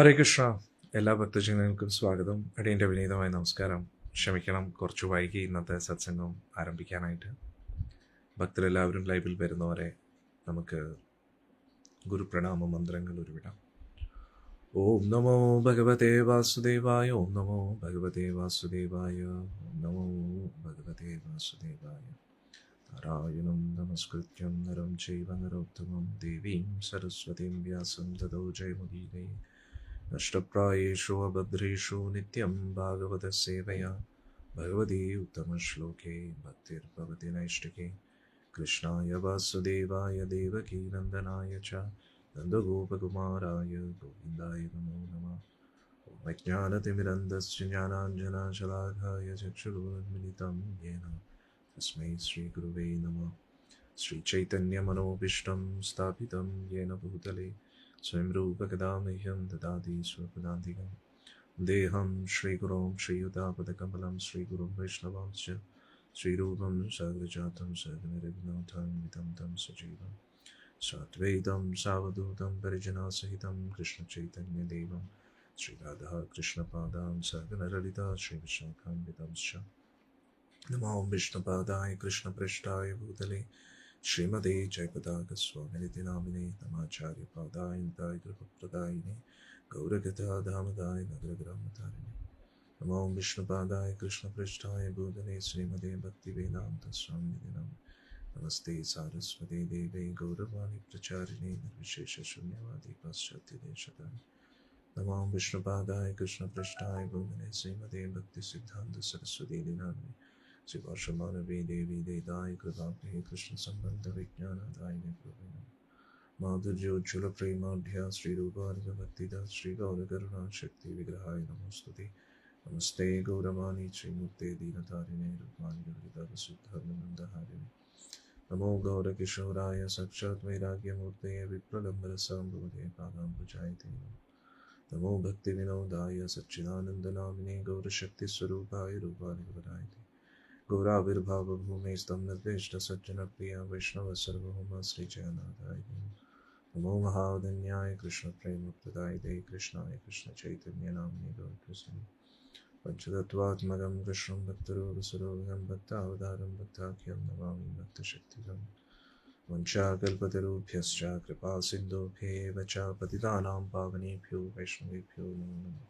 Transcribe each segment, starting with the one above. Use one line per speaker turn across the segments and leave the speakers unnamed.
ഹരേ കൃഷ്ണ. എല്ലാ ഭക്തജനങ്ങൾക്കും സ്വാഗതം. അടിയൻ്റെ വിനീതമായ നമസ്കാരം. ക്ഷമിക്കണം, കുറച്ച് വൈകി ഇന്നത്തെ സത്സംഗം ആരംഭിക്കാനായിട്ട്. ഭക്തരെല്ലാവരും ലൈവിൽ വരുന്നവരെ നമുക്ക് ഗുരുപ്രണാമ മന്ത്രങ്ങൾ ഉരുവിടാം. ഓം നമോ ഭഗവതേ വാസുദേവായ. ഓം നമോ ഭഗവതേ വാസുദേവായ. ഓം നമോ ഭഗവതേ വാസുദേവായ. നാരായണം നമസ്കൃത്യം നരം ചൈവ നരോത്തമം ദേവീം സരസ്വതീം വ്യാസം തതോ ജയമുദീരേ. നഷ്ടപ്രായേഷു അഭദ്രേഷു നിത്യം ഭാഗവത സേവയാ ഭഗവതി ഉത്തമശ്ലോകേ ഭക്തിർഭവതി നൈഷ്ഠികേ. കൃഷ്ണായ വാസുദേവായ ദേവകീനന്ദനായ ച നന്ദഗോപകുമാരായ ഗോവിന്ദായ നമോ നമഃ. ഓം അജ്ഞാനതിമിരന്ധസ്യ ജ്ഞാനാഞ്ജനശലാഘായ ചക്ഷുരുന്മിലിതം യേന തസ്മൈ ശ്രീഗുരുവേ നമഃ. ശ്രീചൈതന്യമനോഭീഷ്ടം സ്ഥാപിതം യേന ഭൂതലേ സ്വയം രൂപകഥാ മഹ്യം ദദാതി സ്വപദാന്തികം. ദേഹം ശ്രീഗുരോം ശ്രീയുതാപദകമലം ശ്രീഗുരും വൈഷ്ണവാംശ്ച ശ്രീരൂപം സഹജാതം സഹഗണരഘുനാഥാന്വിതം തം സജീവം സാദ്വൈതം സാവധൂതം പരിജനാസഹിതം കൃഷ്ണചൈതന്യദേവം ശ്രീരാധാ കൃഷ്ണപാദാം സഹഗണലളിതാ ശ്രീവിശാഖാന്വിതംശ്ച. നമോ വിഷ്ണുപാദായ കൃഷ്ണപൃഷ്ഠായ ഭൂതലേ ശ്രീമതേ ജയപതാകസ്വാമിനിതി നാമിനെ നമാചാര്യപാദായ കൃപപ്രദായിനെ ഗൗരഗതാധാമദായ നഗരഗ്രാമധാരിണി. നമോ വിഷ്ണുപാദായ കൃഷ്ണപൃഷ്ഠായ ഭൂതലേ ശ്രീമതേ ഭക്തിവേദാന്ത സ്വാമിനിതി നാമ. നമസ്തേ സാരസ്വതേ ദേവേ ഗൗരവാണി പ്രചാരിണേ നിർവിശേഷ ശൂന്യവാദി പാശ്ചാത്യദേശകാരി. നമോ വിഷ്ണുപാദായ കൃഷ്ണപൃഷ്ഠായ ഭൂതലേ ശ്രീമതേ ഭക്തിസിദ്ധാന്ത സരസ്വതീ നാമിനെ ശ്രീവർഷമാനവേ ദേവി ദേദായ കൃപാഭേ കൃഷ്ണ സംബന്ധ വിജ്ഞാനദായിനി പ്രഭുന. മാധുര്യോജ്വല പ്രേമാഢ്യ ശ്രീരൂപാനുഗ ഭക്തിദ ശ്രീ ഗൗരകരുണാ ശക്തി വിഗ്രഹായ നമോസ്തുതേ. നമസ്തേ ഗൗരവാണി ശ്രീമൂർത്തേ ദീനതാരിണേ രൂപാനി ഗൗരിതവസുദ്ധർമ്മനന്ദഹാരിണേ. നമോ ഗൗരകിശോരായ സാക്ഷാത് വൈരാഗ്യമൂർത്തേ വിപ്രലംബരസാംഭവതേ പാദാംബുജായതേ. നമോ ഭക്തിവിനോദായ സച്ചിദാനന്ദനാമിനേ ഗൗരശക്തിസ്വരൂപായ രൂപാനുഗവരായതേ. ഗൗരാവിർഭാവഭൂമേസ്തം നിർദ്ദിഷ്ട സജ്ജനപ്രിയ വൈഷ്ണവ സർവഭൗമ ശ്രീജയനാഥായ. നമോ മഹാവദന്യായ കൃഷ്ണപ്രേമപ്രദായിതേ കൃഷ്ണായ കൃഷ്ണചൈതന്യനാമിനേ ഗൗരകൃഷ്ണ. പഞ്ചതത്വാത്മകം കൃഷ്ണം ഭക്തരോഗസുരോഗം ഭക്താവതാരം ഭക്താഖ്യം നമാമി ഭക്തശക്തികം. വഞ്ചാകൽപതരുഭ്യശ്ച കൃപാസിന്ധുഭ്യേവ ച പതിതാനാം പാവനേഭ്യോ വൈഷ്ണവേഭ്യോ നമോ നമഃ.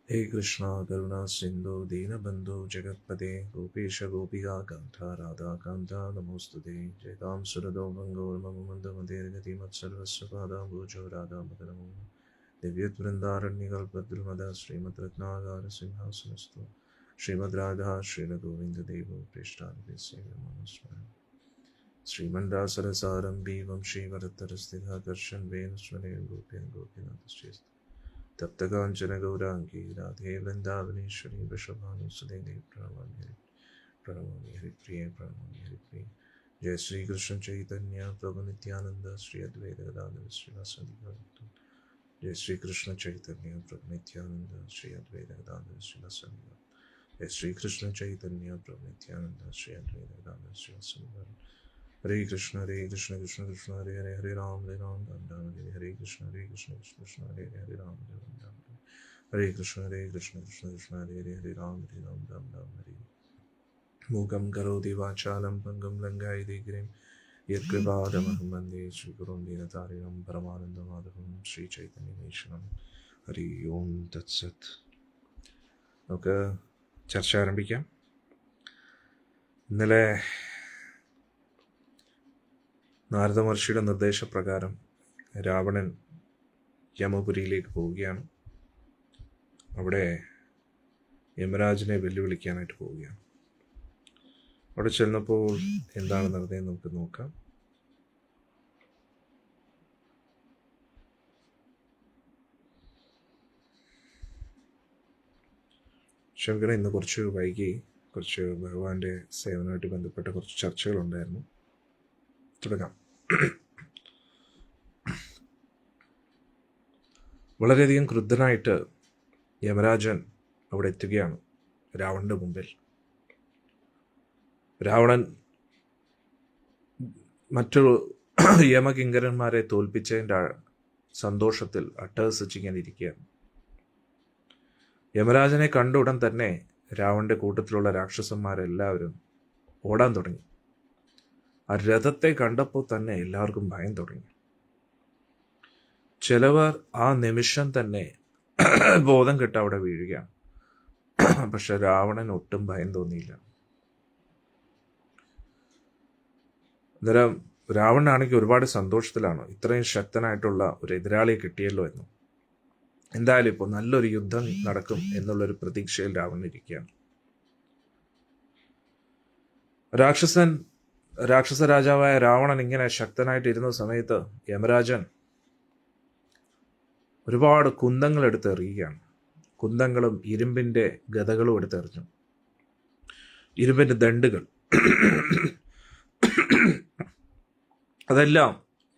हे कृष्णा करुणा सिंधु दीनबंधु जगत्पते गोपीश गोपिका कांता राधा कांता नमोस्तुते. जयतां सुरदो भंगो मम मंदमतेर्गति मत्सर्वस्य पादाम्बुजो राधा मदनमो. दिव्यवृन्दारण्यकल्पद्रुमदा श्रीमद्रत्नागार सिंहासनस्थो श्रीमद्राधा श्रीरघुविन्ददेवो प्रेष्ठान्विसेव्यमानस्मरणम्. श्रीमण्डासरसारम्भीवं श्रीवरतरस्थिताकर्षन् वेणुस्वरेण गोप्यं गोपीनाथश्चेत्. तप्तकाञ्चन गौराङ्गी राधे वृन्दावनेश्वरी वृषभानुसुते प्रणमामि हरिप्रिये प्रणमामि हरिप्रिये. जय श्री कृष्ण चैतन्य प्रभु नित्यानंद श्री अद्वैत गदाधर श्रीवासादि गौरभक्तों. जय श्री कृष्ण चैतन्य प्रभु नित्यानंद श्री अद्वैत गदाधर श्रीवासादि गौरभक्तों. जय श्री कृष्ण चैतन्य प्रभु नित्यानंद श्री अद्वैत गदाधर श्रीवासादि गौरभक्तों. हरे कृष्ण कृष्ण कृष्ण हरे हरे हरे राम राम राम हरे हरे कृष्ण कृष्ण कृष्ण हरे हरे राम राम हरे कृष्ण कृष्ण कृष्ण हरे हरे राम राम हरे. मूकं करोति वाचालं पङ्गुं लङ्घयति गिरिं यत्कृपादमहं वन्दे श्रीगुरुं दीनतारिणं परमानन्दमाधवं ശ്രീചൈതന്യമീശ്വരം. ഹരി ഓം തത്സത്. നമുക്ക് ചർച്ച ആരംഭിക്കാം. ഇന്നലെ നാരദ മഹർഷിയുടെ നിർദ്ദേശപ്രകാരം രാവണൻ യമപുരിയിലേക്ക് പോവുകയാണ്. അവിടെ യമരാജനെ വെല്ലുവിളിക്കാനായിട്ട് പോവുകയാണ്. അവിടെ ചെന്നപ്പോൾ എന്താണ് നടന്നതെന്ന് നമുക്ക് നോക്കാം. ക്ഷമിക്കണം, ഇന്ന് കുറച്ച് വൈകി. കുറച്ച് ഭഗവാന്റെ സേവനമായിട്ട് ബന്ധപ്പെട്ട കുറച്ച് ചർച്ചകളുണ്ടായിരുന്നു. തുടങ്ങാം. വളരെയധികം ക്രുദ്ധനായിട്ട് യമരാജൻ അവിടെ എത്തുകയാണ് രാവണന്റെ മുമ്പിൽ. രാവണൻ മറ്റു യമകിങ്കരന്മാരെ തോൽപ്പിച്ചതിൻ്റെ സന്തോഷത്തിൽ അട്ടഹസിച്ചിങ്ങനെ ഇരിക്കുകയാണ്. യമരാജനെ കണ്ട ഉടൻ തന്നെ രാവണന്റെ കൂട്ടത്തിലുള്ള രാക്ഷസന്മാരെല്ലാവരും ഓടാൻ തുടങ്ങി. ആ രഥത്തെ കണ്ടപ്പോൾ തന്നെ എല്ലാവർക്കും ഭയം തുടങ്ങി. ചിലവർ ആ നിമിഷം തന്നെ ബോധം കെട്ട് അവിടെ വീഴുകയാണ്. പക്ഷെ രാവണൻ ഒട്ടും ഭയം തോന്നിയില്ല. അന്നേരം രാവണനാണെങ്കിൽ ഒരുപാട് സന്തോഷത്തിലാണ്, ഇത്രയും ശക്തനായിട്ടുള്ള ഒരു എതിരാളിയെ കിട്ടിയല്ലോ എന്ന്. എന്തായാലും ഇപ്പോൾ നല്ലൊരു യുദ്ധം നടക്കും എന്നുള്ളൊരു പ്രതീക്ഷയിൽ രാവണൻ ഇരിക്കുകയാണ്. രാക്ഷസ രാജാവായ രാവണൻ ഇങ്ങനെ ശക്തനായിട്ടിരുന്ന സമയത്ത് യമരാജൻ ഒരുപാട് കുന്തങ്ങൾ എടുത്ത് എറിയുകയാണ്. കുന്തങ്ങളും ഇരുമ്പിൻ്റെ ഗദകളും എടുത്തെറിഞ്ഞു. ഇരുമ്പിൻ്റെ ദണ്ടുകൾ അതെല്ലാം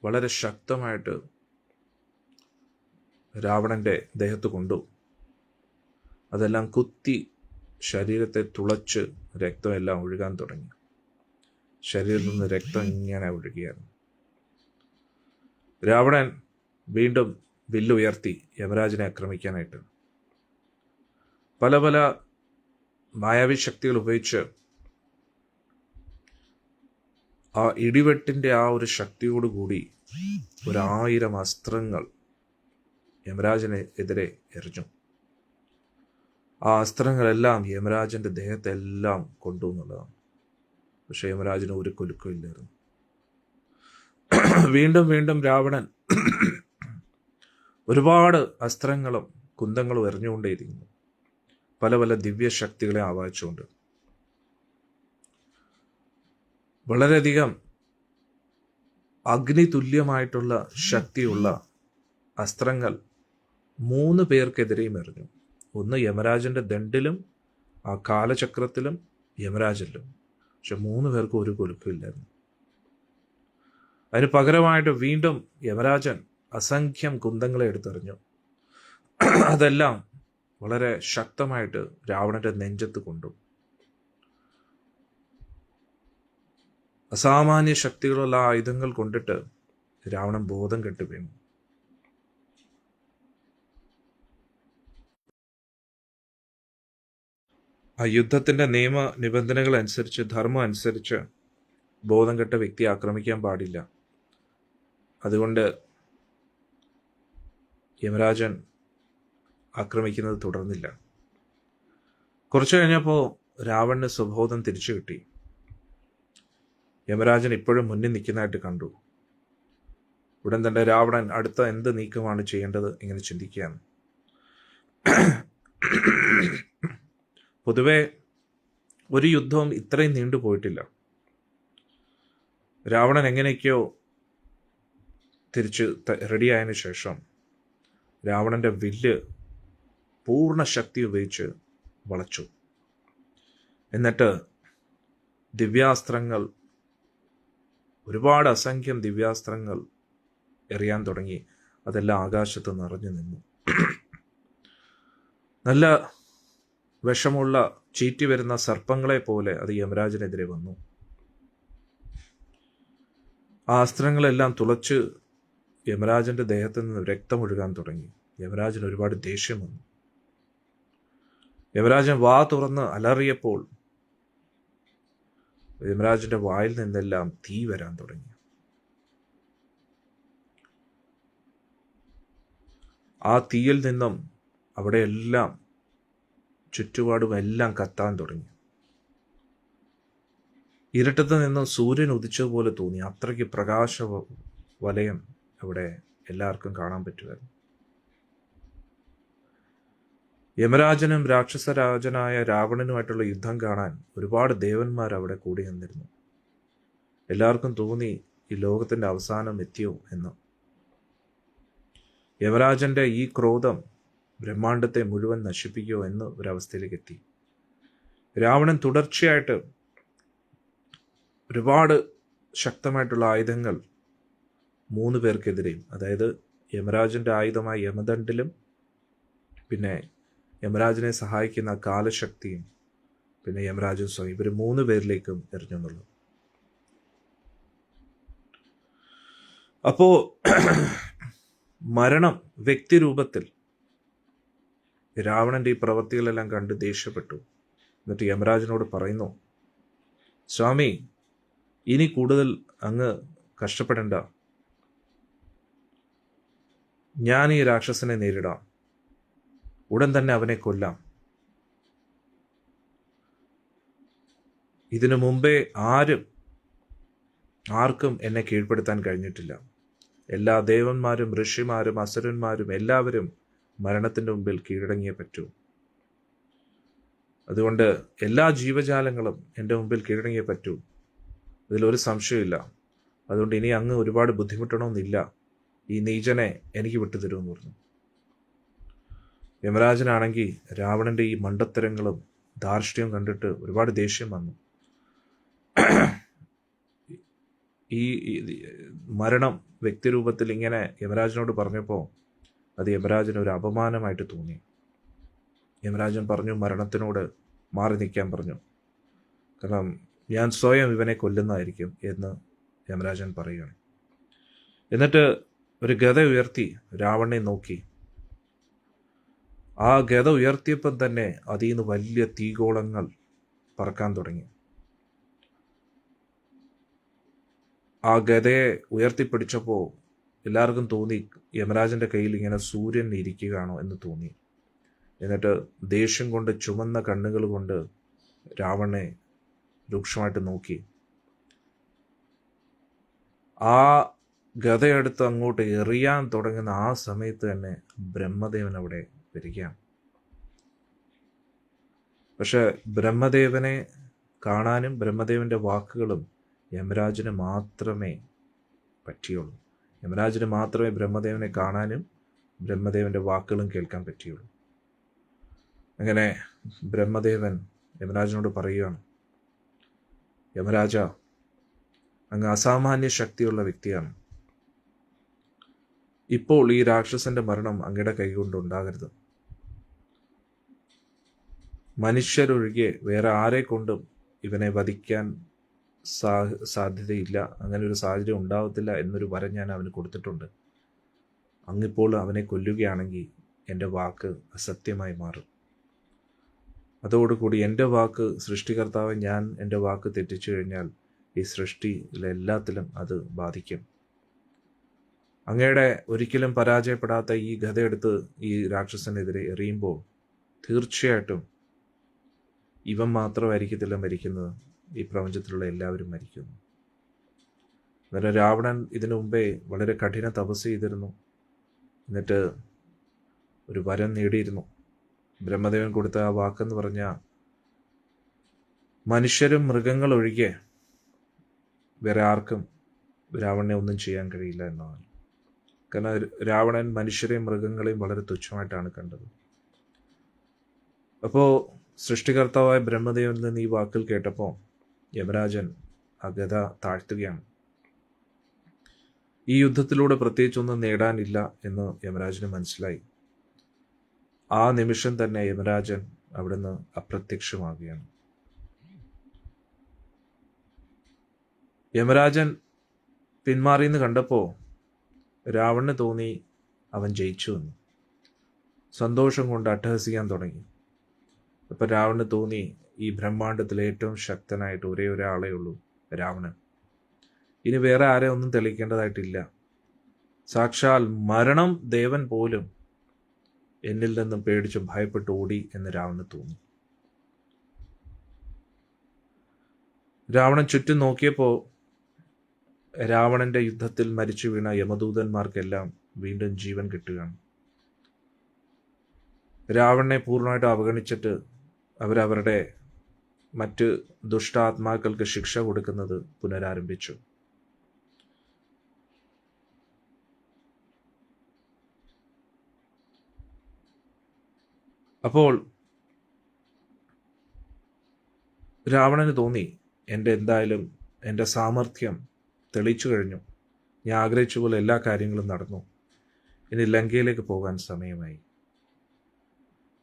വളരെ ശക്തമായിട്ട് രാവണന്റെ ദേഹത്ത് കൊണ്ടു. അതെല്ലാം കുത്തി ശരീരത്തെ തുളച്ച് രക്തമെല്ലാം ഒഴുകാൻ തുടങ്ങി. ശരീരത്തിൽ നിന്ന് രക്തം ഇങ്ങനെ ഒഴുകിയാണ്. രാവണൻ വീണ്ടും വില്ലുയർത്തി യമരാജനെ ആക്രമിക്കാനായിട്ട് പല പല മായാവി ശക്തികൾ ഉപയോഗിച്ച് ആ ഇടിവെട്ടിൻ്റെ ആ ഒരു ശക്തിയോടുകൂടി 1000 അസ്ത്രങ്ങൾ യമരാജന് എതിരെ എറിഞ്ഞു. ആ അസ്ത്രങ്ങളെല്ലാം യമരാജന്റെ ദേഹത്തെല്ലാം കൊണ്ടു എന്നുള്ളതാണ്. പക്ഷെ യമരാജന് ഒരു കുലുക്കം ഇല്ലായിരുന്നു. വീണ്ടും വീണ്ടും രാവണൻ ഒരുപാട് അസ്ത്രങ്ങളും കുന്തങ്ങളും എറിഞ്ഞുകൊണ്ടേയിരിക്കുന്നു, പല പല ദിവ്യശക്തികളെ ആവാഹിച്ചുകൊണ്ട്. വളരെയധികം അഗ്നി തുല്യമായിട്ടുള്ള ശക്തിയുള്ള അസ്ത്രങ്ങൾ 3 പേർക്കെതിരെയും എറിഞ്ഞു. ഒന്ന് യമരാജന്റെ ദണ്ടിലും ആ കാലചക്രത്തിലും യമരാജനിലും. പക്ഷെ 3 പേർക്കും ഒരു കുലുക്കമില്ലായിരുന്നു. അതിന് പകരമായിട്ട് വീണ്ടും യമരാജൻ അസംഖ്യം കുന്തങ്ങളെ എടുത്തെറിഞ്ഞു. അതെല്ലാം വളരെ ശക്തമായിട്ട് രാവണന്റെ നെഞ്ചത്ത് കൊണ്ടു. അസാമാന്യ ശക്തികളുള്ള ആയുധങ്ങൾ കൊണ്ടിട്ട് രാവണൻ ബോധം കെട്ട് വീണു. ആ യുദ്ധത്തിന്റെ നിയമ നിബന്ധനകൾ അനുസരിച്ച്, ധർമ്മം അനുസരിച്ച് ബോധം കെട്ട വ്യക്തി ആക്രമിക്കാൻ പാടില്ല. അതുകൊണ്ട് യമരാജൻ ആക്രമിക്കുന്നത് തുടർന്നില്ല. കുറച്ചു കഴിഞ്ഞപ്പോൾ രാവണന് സ്വബോധം തിരിച്ചു കിട്ടി. യമരാജൻ ഇപ്പോഴും മുന്നിൽ നിൽക്കുന്നതായിട്ട് കണ്ടു. ഉടൻ തന്നെ രാവണൻ അടുത്ത എന്ത് നീക്കമാണ് ചെയ്യേണ്ടത് ഇങ്ങനെ ചിന്തിക്കുകയാണ്. പൊതുവെ ഒരു യുദ്ധവും ഇത്രയും നീണ്ടുപോയിട്ടില്ല. രാവണൻ എങ്ങനെയൊക്കെയോ തിരിച്ച് റെഡിയായതിനു ശേഷം രാവണന്റെ വില്ല് പൂർണ്ണ ശക്തി ഉപയോഗിച്ച് വളച്ചു. എന്നിട്ട് ദിവ്യാസ്ത്രങ്ങൾ, ഒരുപാട് അസംഖ്യം ദിവ്യാസ്ത്രങ്ങൾ എറിയാൻ തുടങ്ങി. അതെല്ലാം ആകാശത്ത് നിറഞ്ഞു നിന്നു. നല്ല വിഷമുള്ള ചീറ്റി വരുന്ന സർപ്പങ്ങളെ പോലെ അത് യമരാജനെതിരെ വന്നു. ആ അസ്ത്രങ്ങളെല്ലാം തുളച്ച് യമരാജന്റെ ദേഹത്ത് നിന്ന് രക്തം ഒഴുകാൻ തുടങ്ങി. യമരാജന് ഒരുപാട് ദേഷ്യം വന്നു. യമരാജൻ വാ തുറന്ന് അലറിയപ്പോൾ യമരാജന്റെ വായിൽ നിന്നെല്ലാം തീ വരാൻ തുടങ്ങി. ആ തീയിൽ നിന്നും അവിടെയെല്ലാം ചുറ്റുപാടും എല്ലാം കത്താൻ തുടങ്ങി. ഇരുട്ടത്ത് നിന്നും സൂര്യൻ ഉദിച്ചതുപോലെ തോന്നി. അത്രയ്ക്ക് പ്രകാശ വലയം അവിടെ എല്ലാവർക്കും കാണാൻ പറ്റുമായിരുന്നു. യമരാജനും രാക്ഷസരാജനായ രാവണനുമായിട്ടുള്ള യുദ്ധം കാണാൻ ഒരുപാട് ദേവന്മാർ അവിടെ കൂടി നിന്നിരുന്നു. എല്ലാവർക്കും തോന്നി ഈ ലോകത്തിന്റെ അവസാനം എത്തിയോ എന്ന്. യമരാജന്റെ ഈ ക്രോധം ബ്രഹ്മാണ്ടത്തെ മുഴുവൻ നശിപ്പിക്കുമോ എന്ന് ഒരവസ്ഥയിലേക്ക് എത്തി. രാവണൻ തുടർച്ചയായിട്ട് ഒരുപാട് ശക്തമായിട്ടുള്ള ആയുധങ്ങൾ 3 പേർക്കെതിരെയും, അതായത് യമരാജന്റെ ആയുധമായ യമദണ്ഡിലും പിന്നെ യമരാജനെ സഹായിക്കുന്ന കാലശക്തിയും പിന്നെ യമരാജൻ സ്വയം, ഇവർ 3 പേരിലേക്കും എറിഞ്ഞെന്നുള്ളൂ. അപ്പോ മരണം വ്യക്തിരൂപത്തിൽ. രാവണന്റെ ഈ പ്രവൃത്തികളെല്ലാം കണ്ട് ദേഷ്യപ്പെട്ടു. എന്നിട്ട് യമരാജനോട് പറയുന്നു, സ്വാമി, ഇനി കൂടുതൽ അങ്ങ് കഷ്ടപ്പെടേണ്ട. ഞാൻ ഈ രാക്ഷസനെ നേരിടാം, ഉടൻ തന്നെ അവനെ കൊല്ലാം. ഇതിനു മുമ്പേ ആർക്കും എന്നെ കീഴ്പ്പെടുത്താൻ കഴിഞ്ഞിട്ടില്ല. എല്ലാ ദേവന്മാരും ഋഷിമാരും അസുരന്മാരും എല്ലാവരും മരണത്തിൻ്റെ മുമ്പിൽ കീഴടങ്ങിയേ പറ്റൂ. അതുകൊണ്ട് എല്ലാ ജീവജാലങ്ങളും എൻ്റെ മുമ്പിൽ കീഴടങ്ങിയേ പറ്റൂ, ഇതിലൊരു സംശയമില്ല. അതുകൊണ്ട് ഇനി അങ്ങ് ഒരുപാട് ബുദ്ധിമുട്ടണമെന്നില്ല, ഈ നീചനെ എനിക്ക് വിട്ടുതരുമെന്ന് പറഞ്ഞു. യമരാജനാണെങ്കിൽ രാവണന്റെ ഈ മണ്ടത്തരങ്ങളും ധാർഷ്ട്യവും കണ്ടിട്ട് ഒരുപാട് ദേഷ്യം വന്നു. ഈ മരണം വ്യക്തിരൂപത്തിൽ ഇങ്ങനെ യമരാജനോട് പറഞ്ഞപ്പോൾ അത് യമരാജന് ഒരു അപമാനമായിട്ട് തോന്നി. യമരാജൻ പറഞ്ഞു, മരണത്തിനോട് മാറി നിൽക്കാൻ പറഞ്ഞു. കാരണം ഞാൻ സ്വയം ഇവനെ കൊല്ലുന്നതായിരിക്കും എന്ന് യമരാജൻ പറയുകയാണ്. എന്നിട്ട് ഒരു ഗദ ഉയർത്തി രാവണനെ നോക്കി. ആ ഗദ ഉയർത്തിയപ്പം തന്നെ അതിൽ നിന്ന് വലിയ തീഗോളങ്ങൾ പറക്കാൻ തുടങ്ങി. ആ ഗദയെ ഉയർത്തിപ്പിടിച്ചപ്പോൾ എല്ലാവർക്കും തോന്നി യമരാജന്റെ കയ്യിൽ ഇങ്ങനെ സൂര്യൻ ഇരിക്കുകയാണോ എന്ന് തോന്നി. എന്നിട്ട് ദേഷ്യം കൊണ്ട് ചുമന്ന കണ്ണുകൾ കൊണ്ട് രാവണനെ രൂക്ഷമായിട്ട് നോക്കി. ആ ഗദയെടുത്ത് അങ്ങോട്ട് എറിയാൻ തുടങ്ങുന്ന ആ സമയത്ത് തന്നെ ബ്രഹ്മദേവൻ അവിടെ വരികയാണ്. പക്ഷെ ബ്രഹ്മദേവനെ കാണാനും ബ്രഹ്മദേവന്റെ വാക്കുകളും യമരാജന് മാത്രമേ പറ്റിയുള്ളൂ. യമരാജന് മാത്രമേ ബ്രഹ്മദേവനെ കാണാനും ബ്രഹ്മദേവന്റെ വാക്കുകളും കേൾക്കാൻ പറ്റിയുള്ളൂ. അങ്ങനെ ബ്രഹ്മദേവൻ യമരാജനോട് പറയുകയാണ്, യമരാജ, അങ്ങ് അസാമാന്യ ശക്തിയുള്ള വ്യക്തിയാണ്. ഇപ്പോൾ ഈ രാക്ഷസന്റെ മരണം അങ്ങയുടെ കൈകൊണ്ട് ഉണ്ടാകരുത്. മനുഷ്യരൊഴികെ വേറെ ആരെ കൊണ്ടും ഇവനെ വധിക്കാൻ സാധ്യതയില്ല, അങ്ങനെ ഒരു സാഹചര്യം ഉണ്ടാവത്തില്ല എന്നൊരു വരം ഞാൻ അവന് കൊടുത്തിട്ടുണ്ട്. അങ്ങിപ്പോൾ അവനെ കൊല്ലുകയാണെങ്കിൽ എൻ്റെ വാക്ക് അസത്യമായി മാറും. അതോടുകൂടി എൻ്റെ വാക്ക്, സൃഷ്ടികർത്താവ് ഞാൻ എൻ്റെ വാക്ക് തെറ്റിച്ചു കഴിഞ്ഞാൽ ഈ സൃഷ്ടിയിലെല്ലാത്തിലും അത് ബാധിക്കും. അങ്ങയുടെ ഒരിക്കലും പരാജയപ്പെടാത്ത ഈ ഗദയെടുത്ത് ഈ രാക്ഷസനെതിരെ എറിയുമ്പോൾ തീർച്ചയായിട്ടും ഇവൻ മാത്രമായിരിക്കത്തില്ല മരിക്കുന്നത്, ഈ പ്രപഞ്ചത്തിലുള്ള എല്ലാവരും മരിക്കുന്നു. അന്നേരം രാവണൻ ഇതിനു മുമ്പേ വളരെ കഠിന തപസ് ചെയ്തിരുന്നു. എന്നിട്ട് ഒരു വരം നേടിയിരുന്നു. ബ്രഹ്മദേവൻ കൊടുത്ത ആ വാക്കെന്ന് പറഞ്ഞാൽ മനുഷ്യരും മൃഗങ്ങളൊഴികെ വേറെ ആർക്കും രാവണനെ ഒന്നും ചെയ്യാൻ കഴിയില്ല എന്നാണ്. കാരണം രാവണൻ മനുഷ്യരെയും മൃഗങ്ങളെയും വളരെ തുച്ഛമായിട്ടാണ് കണ്ടത്. അപ്പോൾ സൃഷ്ടികർത്താവായ ബ്രഹ്മദേവനിൽ നിന്ന് ഈ വാക്കിൽ കേട്ടപ്പോൾ യമരാജൻ ആ ഗദ താഴ്ത്തുകയാണ്. ഈ യുദ്ധത്തിലൂടെ പ്രത്യേകിച്ചൊന്നും നേടാനില്ല എന്ന് യമരാജന് മനസ്സിലായി. ആ നിമിഷം തന്നെ യമരാജൻ അവിടുന്ന് അപ്രത്യക്ഷമാകുകയാണ്. യമരാജൻ പിന്മാറിയെന്ന് കണ്ടപ്പോൾ രാവണന് തോന്നി അവൻ ജയിച്ചു എന്ന്. സന്തോഷം കൊണ്ട് അട്ടഹസിക്കാൻ തുടങ്ങി. അപ്പം രാവണന് തോന്നി ഈ ബ്രഹ്മാണ്ടത്തിൽ ഏറ്റവും ശക്തനായിട്ട് ഒരേ ഒരാളേ ഉള്ളൂ, രാവണൻ. ഇനി വേറെ ആരെ ഒന്നും തെളിയിക്കേണ്ടതായിട്ടില്ല. സാക്ഷാൽ മരണം ദേവൻ പോലും എന്നിൽ നിന്നും പേടിച്ച് ഭയപ്പെട്ട് ഓടി എന്ന് രാവണന് തോന്നി. രാവണൻ ചുറ്റും നോക്കിയപ്പോൾ രാവണന്റെ യുദ്ധത്തിൽ മരിച്ചു വീണ യമദൂതന്മാർക്കെല്ലാം വീണ്ടും ജീവൻ കിട്ടുകയാണ്. രാവണനെ പൂർണ്ണമായിട്ട് അവഗണിച്ചിട്ട് അവരവരുടെ മറ്റ് ദുഷ്ടാത്മാക്കൾക്ക് ശിക്ഷ കൊടുക്കുന്നത് പുനരാരംഭിച്ചു. അപ്പോൾ രാവണന് തോന്നി, എന്തായാലും എൻ്റെ സാമർഥ്യം തെളിയിച്ചു കഴിഞ്ഞു, ഞാൻ ആഗ്രഹിച്ച പോലെ എല്ലാ കാര്യങ്ങളും നടന്നു, ഇനി ലങ്കയിലേക്ക് പോകാൻ സമയമായി.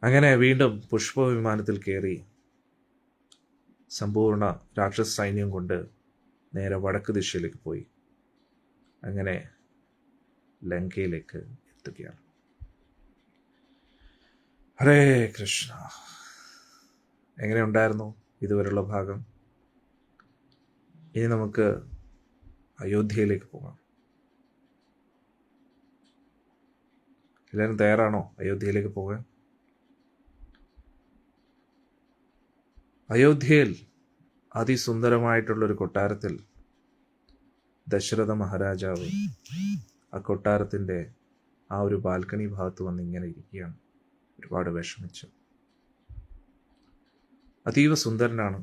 അങ്ങനെ വീണ്ടും പുഷ്പവിമാനത്തിൽ കയറി സമ്പൂർണ്ണ രാക്ഷസ സൈന്യം കൊണ്ട് നേരെ വടക്ക് ദിശയിലേക്ക് പോയി. അങ്ങനെ ലങ്കയിലേക്ക് എത്തുകയാണ്. ഹരേ കൃഷ്ണ. എങ്ങനെയുണ്ടായിരുന്നു ഇതുവരെയുള്ള ഭാഗം? ഇനി നമുക്ക് അയോധ്യയിലേക്ക് പോകാം. എല്ലാവരും തയ്യാറാണോ അയോധ്യയിലേക്ക് പോകാൻ? അയോധ്യയിൽ അതിസുന്ദരമായിട്ടുള്ളൊരു കൊട്ടാരത്തിൽ ദശരഥ മഹാരാജാവ് ആ കൊട്ടാരത്തിൻ്റെ ആ ഒരു ബാൽക്കണി ഭാഗത്ത് വന്ന് ഇങ്ങനെ ഇരിക്കുകയാണ്, ഒരുപാട് വിഷമിച്ച്. അതീവ സുന്ദരനാണ്,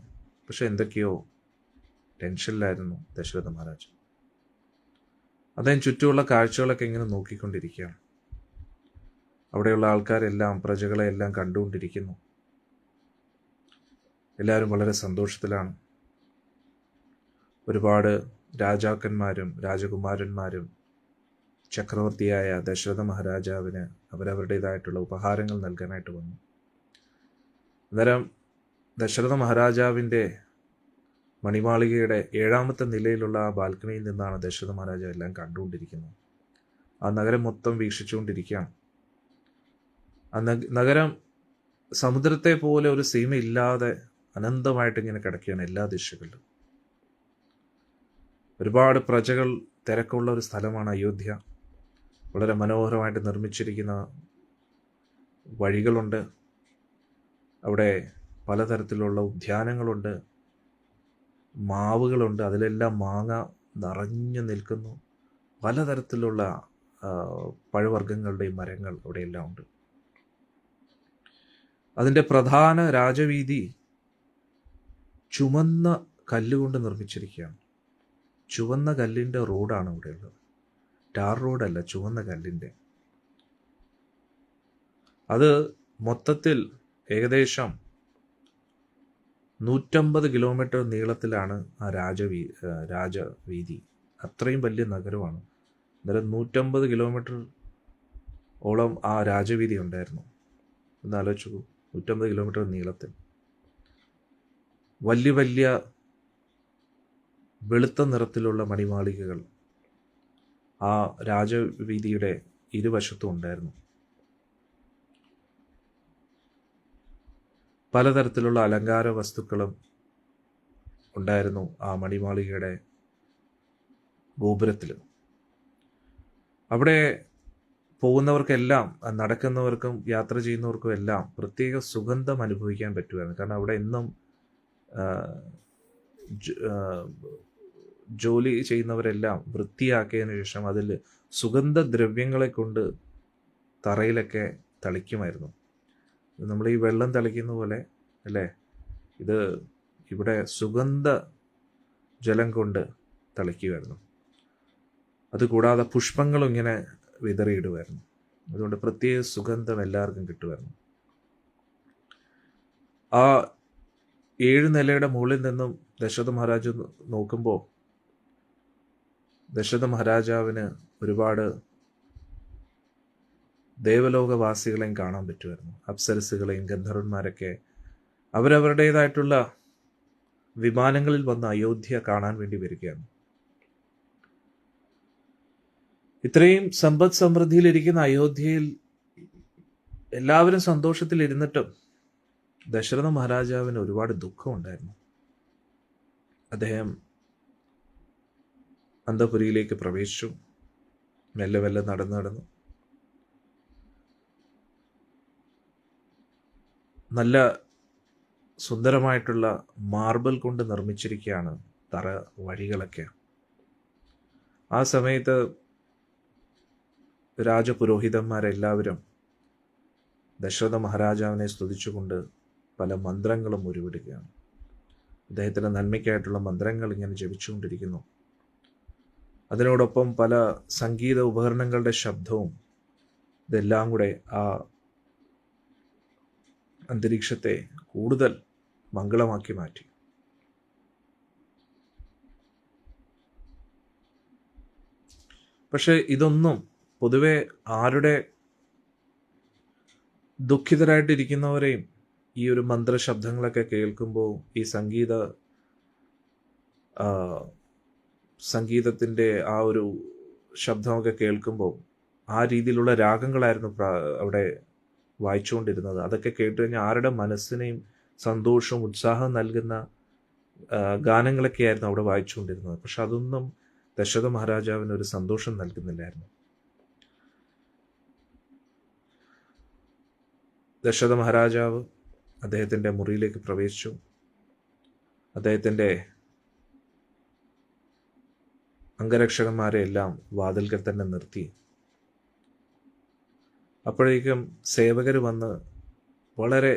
പക്ഷെ എന്തൊക്കെയോ ടെൻഷനിലായിരുന്നു ദശരഥ മഹാരാജ്. അദ്ദേഹം ചുറ്റുമുള്ള കാഴ്ചകളൊക്കെ ഇങ്ങനെ നോക്കിക്കൊണ്ടിരിക്കുകയാണ്. അവിടെയുള്ള ആൾക്കാരെല്ലാം, പ്രജകളെ എല്ലാം കണ്ടുകൊണ്ടിരിക്കുന്നു. എല്ലാവരും വളരെ സന്തോഷത്തിലാണ്. ഒരുപാട് രാജാക്കന്മാരും രാജകുമാരന്മാരും ചക്രവർത്തിയായ ദശരഥ മഹാരാജാവിന് അവരവരുടേതായിട്ടുള്ള ഉപഹാരങ്ങൾ നൽകാനായിട്ട് വന്നു. അന്നേരം ദശരഥ മഹാരാജാവിൻ്റെ മണിമാളികയുടെ 7ാമത്തെ നിലയിലുള്ള ആ ബാൽക്കണിയിൽ നിന്നാണ് ദശരഥ മഹാരാജാവ് എല്ലാം കണ്ടുകൊണ്ടിരിക്കുന്നത്. ആ നഗരം മൊത്തം വീക്ഷിച്ചുകൊണ്ടിരിക്കുകയാണ്. ആ നഗരം സമുദ്രത്തെ പോലെ ഒരു സീമയില്ലാതെ അനന്തമായിട്ട് ഇങ്ങനെ കിടക്കുകയാണ് എല്ലാ ദിശകളിലും. ഒരുപാട് പ്രജകൾ തിരക്കുള്ള ഒരു സ്ഥലമാണ് അയോധ്യ. വളരെ മനോഹരമായിട്ട് നിർമ്മിച്ചിരിക്കുന്ന വഴികളുണ്ട്. അവിടെ പലതരത്തിലുള്ള ഉദ്യാനങ്ങളുണ്ട്, മാവുകളുണ്ട്, അതിലെല്ലാം മാങ്ങ നിറഞ്ഞു നിൽക്കുന്നു. പലതരത്തിലുള്ള പഴവർഗ്ഗങ്ങളുടെയും മരങ്ങൾ അവിടെയെല്ലാം ഉണ്ട്. അതിൻ്റെ പ്രധാന രാജവീതി ചുവന്ന കല്ലുകൊണ്ട് നിർമ്മിച്ചിരിക്കുകയാണ്. ചുവന്ന കല്ലിൻ്റെ റോഡാണ് ഇവിടെയുള്ളത്. ടാർ റോഡല്ല, ചുവന്ന കല്ലിൻ്റെ. അത് മൊത്തത്തിൽ ഏകദേശം 150 കിലോമീറ്റർ നീളത്തിലാണ് ആ രാജവീതി. അത്രയും വലിയ നഗരമാണ്. അന്നേരം 150 കിലോമീറ്റർ ഓളം ആ രാജവീതി ഉണ്ടായിരുന്നു. ഒന്ന് ആലോചിച്ചു, 150 കിലോമീറ്റർ നീളത്തിൽ വലിയ വലിയ വെളുത്ത നിറത്തിലുള്ള മണിമാളികകൾ ആ രാജവീതിയുടെ ഇരുവശത്തും ഉണ്ടായിരുന്നു. പലതരത്തിലുള്ള അലങ്കാര വസ്തുക്കളും ഉണ്ടായിരുന്നു ആ മണിമാളികയുടെ ഗോപുരത്തിൽ. അവിടെ പോകുന്നവർക്കെല്ലാം, നടക്കുന്നവർക്കും യാത്ര ചെയ്യുന്നവർക്കും എല്ലാം പ്രത്യേക സുഗന്ധം അനുഭവിക്കാൻ പറ്റുമായിരുന്നു. കാരണം അവിടെ എന്നും ജോലി ചെയ്യുന്നവരെല്ലാം വൃത്തിയാക്കിയതിനു ശേഷം അതിൽ സുഗന്ധദ്രവ്യങ്ങളെ കൊണ്ട് തറയിലൊക്കെ തളിക്കുമായിരുന്നു. നമ്മൾ ഈ വെള്ളം തളിക്കുന്ന പോലെ അല്ലേ, ഇത് ഇവിടെ സുഗന്ധ ജലം കൊണ്ട് തളിക്കുമായിരുന്നു. അതുകൂടാതെ പുഷ്പങ്ങളും ഇങ്ങനെ വിതറിയിടുമായിരുന്നു. അതുകൊണ്ട് പ്രത്യേക സുഗന്ധം എല്ലാവർക്കും കിട്ടുമായിരുന്നു. ആ 7 നിലയുടെ മുകളിൽ നിന്നും ദശരഥ മഹാരാജ് നോക്കുമ്പോൾ ദശരഥ മഹാരാജാവിന് ഒരുപാട് ദേവലോകവാസികളെയും കാണാൻ പറ്റുമായിരുന്നു. അപ്സരസുകളെയും ഗന്ധർവന്മാരൊക്കെ അവരവരുടേതായിട്ടുള്ള വിമാനങ്ങളിൽ വന്ന് അയോധ്യ കാണാൻ വേണ്ടി വരികയാണ്. ഇത്രയും സമ്പദ് സമൃദ്ധിയിലിരിക്കുന്ന അയോധ്യയിൽ എല്ലാവരും സന്തോഷത്തിലിരുന്നിട്ടും ദശരഥ മഹാരാജാവിന് ഒരുപാട് ദുഃഖമുണ്ടായിരുന്നു. അദ്ദേഹം അന്തപുരിയിലേക്ക് പ്രവേശിച്ചു. മെല്ലെ മെല്ലെ നടന്നു നല്ല സുന്ദരമായിട്ടുള്ള മാർബിൾ കൊണ്ട് നിർമ്മിച്ചിരിക്കുകയാണ് തറ വഴികളൊക്കെ. ആ സമയത്ത് രാജപുരോഹിതന്മാരെല്ലാവരും ദശരഥ മഹാരാജാവിനെ സ്തുതിച്ചുകൊണ്ട് പല മന്ത്രങ്ങളും ഉരുവിടുകയാണ്. അദ്ദേഹത്തിൻ്റെ നന്മയ്ക്കായിട്ടുള്ള മന്ത്രങ്ങൾ ഇങ്ങനെ ജപിച്ചുകൊണ്ടിരിക്കുന്നു. അതിനോടൊപ്പം പല സംഗീത ഉപകരണങ്ങളുടെ ശബ്ദവും ഇതെല്ലാം കൂടെ ആ അന്തരീക്ഷത്തെ കൂടുതൽ മംഗളമാക്കി മാറ്റി. പക്ഷെ ഇതൊന്നും പൊതുവെ ആരുടെ ദുഃഖിതരായിട്ടിരിക്കുന്നവരെയും ഈ ഒരു മന്ത്രശബ്ദങ്ങളൊക്കെ കേൾക്കുമ്പോൾ, ഈ സംഗീതത്തിൻ്റെ ആ ഒരു ശബ്ദമൊക്കെ കേൾക്കുമ്പോൾ ആ രീതിയിലുള്ള രാഗങ്ങളായിരുന്നു അവിടെ വായിച്ചുകൊണ്ടിരുന്നത്. അതൊക്കെ കേട്ട് കഴിഞ്ഞാൽ ആരുടെ മനസ്സിനെയും സന്തോഷവും ഉത്സാഹവും നൽകുന്ന ഗാനങ്ങളൊക്കെയായിരുന്നു അവിടെ വായിച്ചുകൊണ്ടിരുന്നത്. പക്ഷെ അതൊന്നും ദശരഥ മഹാരാജാവിന് ഒരു സന്തോഷം നൽകുന്നില്ലായിരുന്നു. ദശരഥ മഹാരാജാവ് അദ്ദേഹത്തിൻ്റെ മുറിയിലേക്ക് പ്രവേശിച്ചു. അദ്ദേഹത്തിൻ്റെ അംഗരക്ഷകന്മാരെ എല്ലാം വാതിൽക്കൽ തന്നെ നിർത്തി. അപ്പോഴേക്കും സേവകർ വന്ന് വളരെ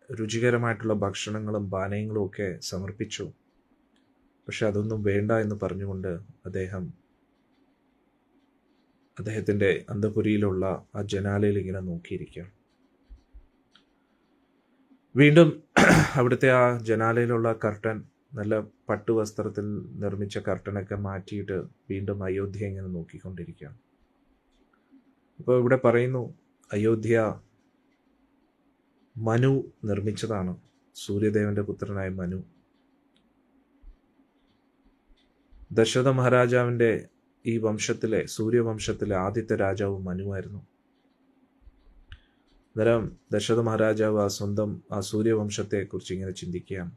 രുചികരമായിട്ടുള്ള ഭക്ഷണങ്ങളും പാനീയങ്ങളും ഒക്കെ സമർപ്പിച്ചു. പക്ഷെ അതൊന്നും വേണ്ട എന്ന് പറഞ്ഞുകൊണ്ട് അദ്ദേഹത്തിൻ്റെ അന്തഃപുരിയിലുള്ള ആ ജനാലയിൽ ഇങ്ങനെ നോക്കിയിരിക്കാം. വീണ്ടും അവിടുത്തെ ആ ജനാലയിലുള്ള കർട്ടൻ, നല്ല പട്ടുവസ്ത്രത്തിൽ നിർമ്മിച്ച കർട്ടനൊക്കെ മാറ്റിയിട്ട് വീണ്ടും അയോധ്യ ഇങ്ങനെ നോക്കിക്കൊണ്ടിരിക്കുകയാണ്. അപ്പോൾ ഇവിടെ പറയുന്നു, അയോധ്യ മനു നിർമ്മിച്ചതാണ്. സൂര്യദേവന്റെ പുത്രനായ മനു. ദശരഥ മഹാരാജാവിൻ്റെ ഈ വംശത്തിലെ, സൂര്യവംശത്തിലെ ആദ്യത്തെ രാജാവ് മനുവായിരുന്നു. അന്നേരം ദശരഥ മഹാരാജാവ് ആ സൂര്യവംശത്തെക്കുറിച്ച് ഇങ്ങനെ ചിന്തിക്കുകയാണ്.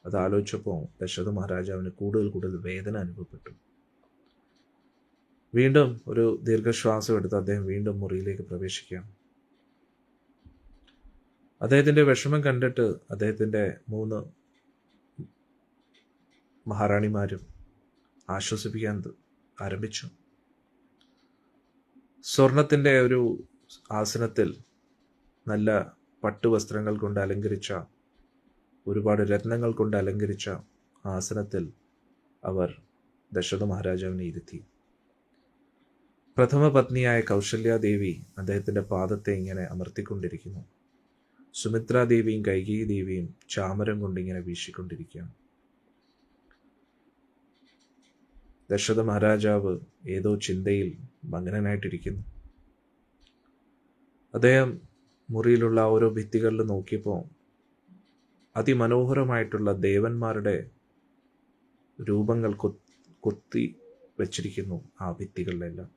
അത് ആലോചിച്ചപ്പോൾ ദശരഥ മഹാരാജാവിന് കൂടുതൽ വേദന അനുഭവപ്പെട്ടു. വീണ്ടും ഒരു ദീർഘശ്വാസം എടുത്ത് അദ്ദേഹം വീണ്ടും മുറിയിലേക്ക് പ്രവേശിക്കുകയാണ്. അദ്ദേഹത്തിൻ്റെ വിഷമം കണ്ടിട്ട് അദ്ദേഹത്തിൻ്റെ 3 മഹാറാണിമാരും ആശ്വസിപ്പിക്കാൻ ആരംഭിച്ചു. സ്വർണത്തിൻ്റെ ഒരു ആസനത്തിൽ, നല്ല പട്ടുവസ്ത്രങ്ങൾ കൊണ്ട് അലങ്കരിച്ച, ഒരുപാട് രത്നങ്ങൾ കൊണ്ട് അലങ്കരിച്ച ആസനത്തിൽ അവർ ദശരഥ മഹാരാജാവിനെ ഇരുത്തി. പ്രഥമ പത്നിയായ കൗസല്യാദേവി അദ്ദേഹത്തിൻ്റെ പാദത്തെ ഇങ്ങനെ അമർത്തിക്കൊണ്ടിരിക്കുന്നു. സുമിത്രാദേവിയും കൈകേയി ദേവിയും ചാമരം കൊണ്ടിങ്ങനെ വീശിക്കൊണ്ടിരിക്കുകയാണ്. ദശരഥ മഹാരാജാവ് ഏതോ ചിന്തയിൽ മഗ്നനായിട്ടിരിക്കുന്നു. അദ്ദേഹം മുറിയിലുള്ള ഓരോ ഭിത്തികളിൽ നോക്കിയപ്പോൾ അതിമനോഹരമായിട്ടുള്ള ദേവന്മാരുടെ രൂപങ്ങൾ കൊത്തി വെച്ചിരിക്കുന്നു ആ ഭിത്തികളിലെല്ലാം.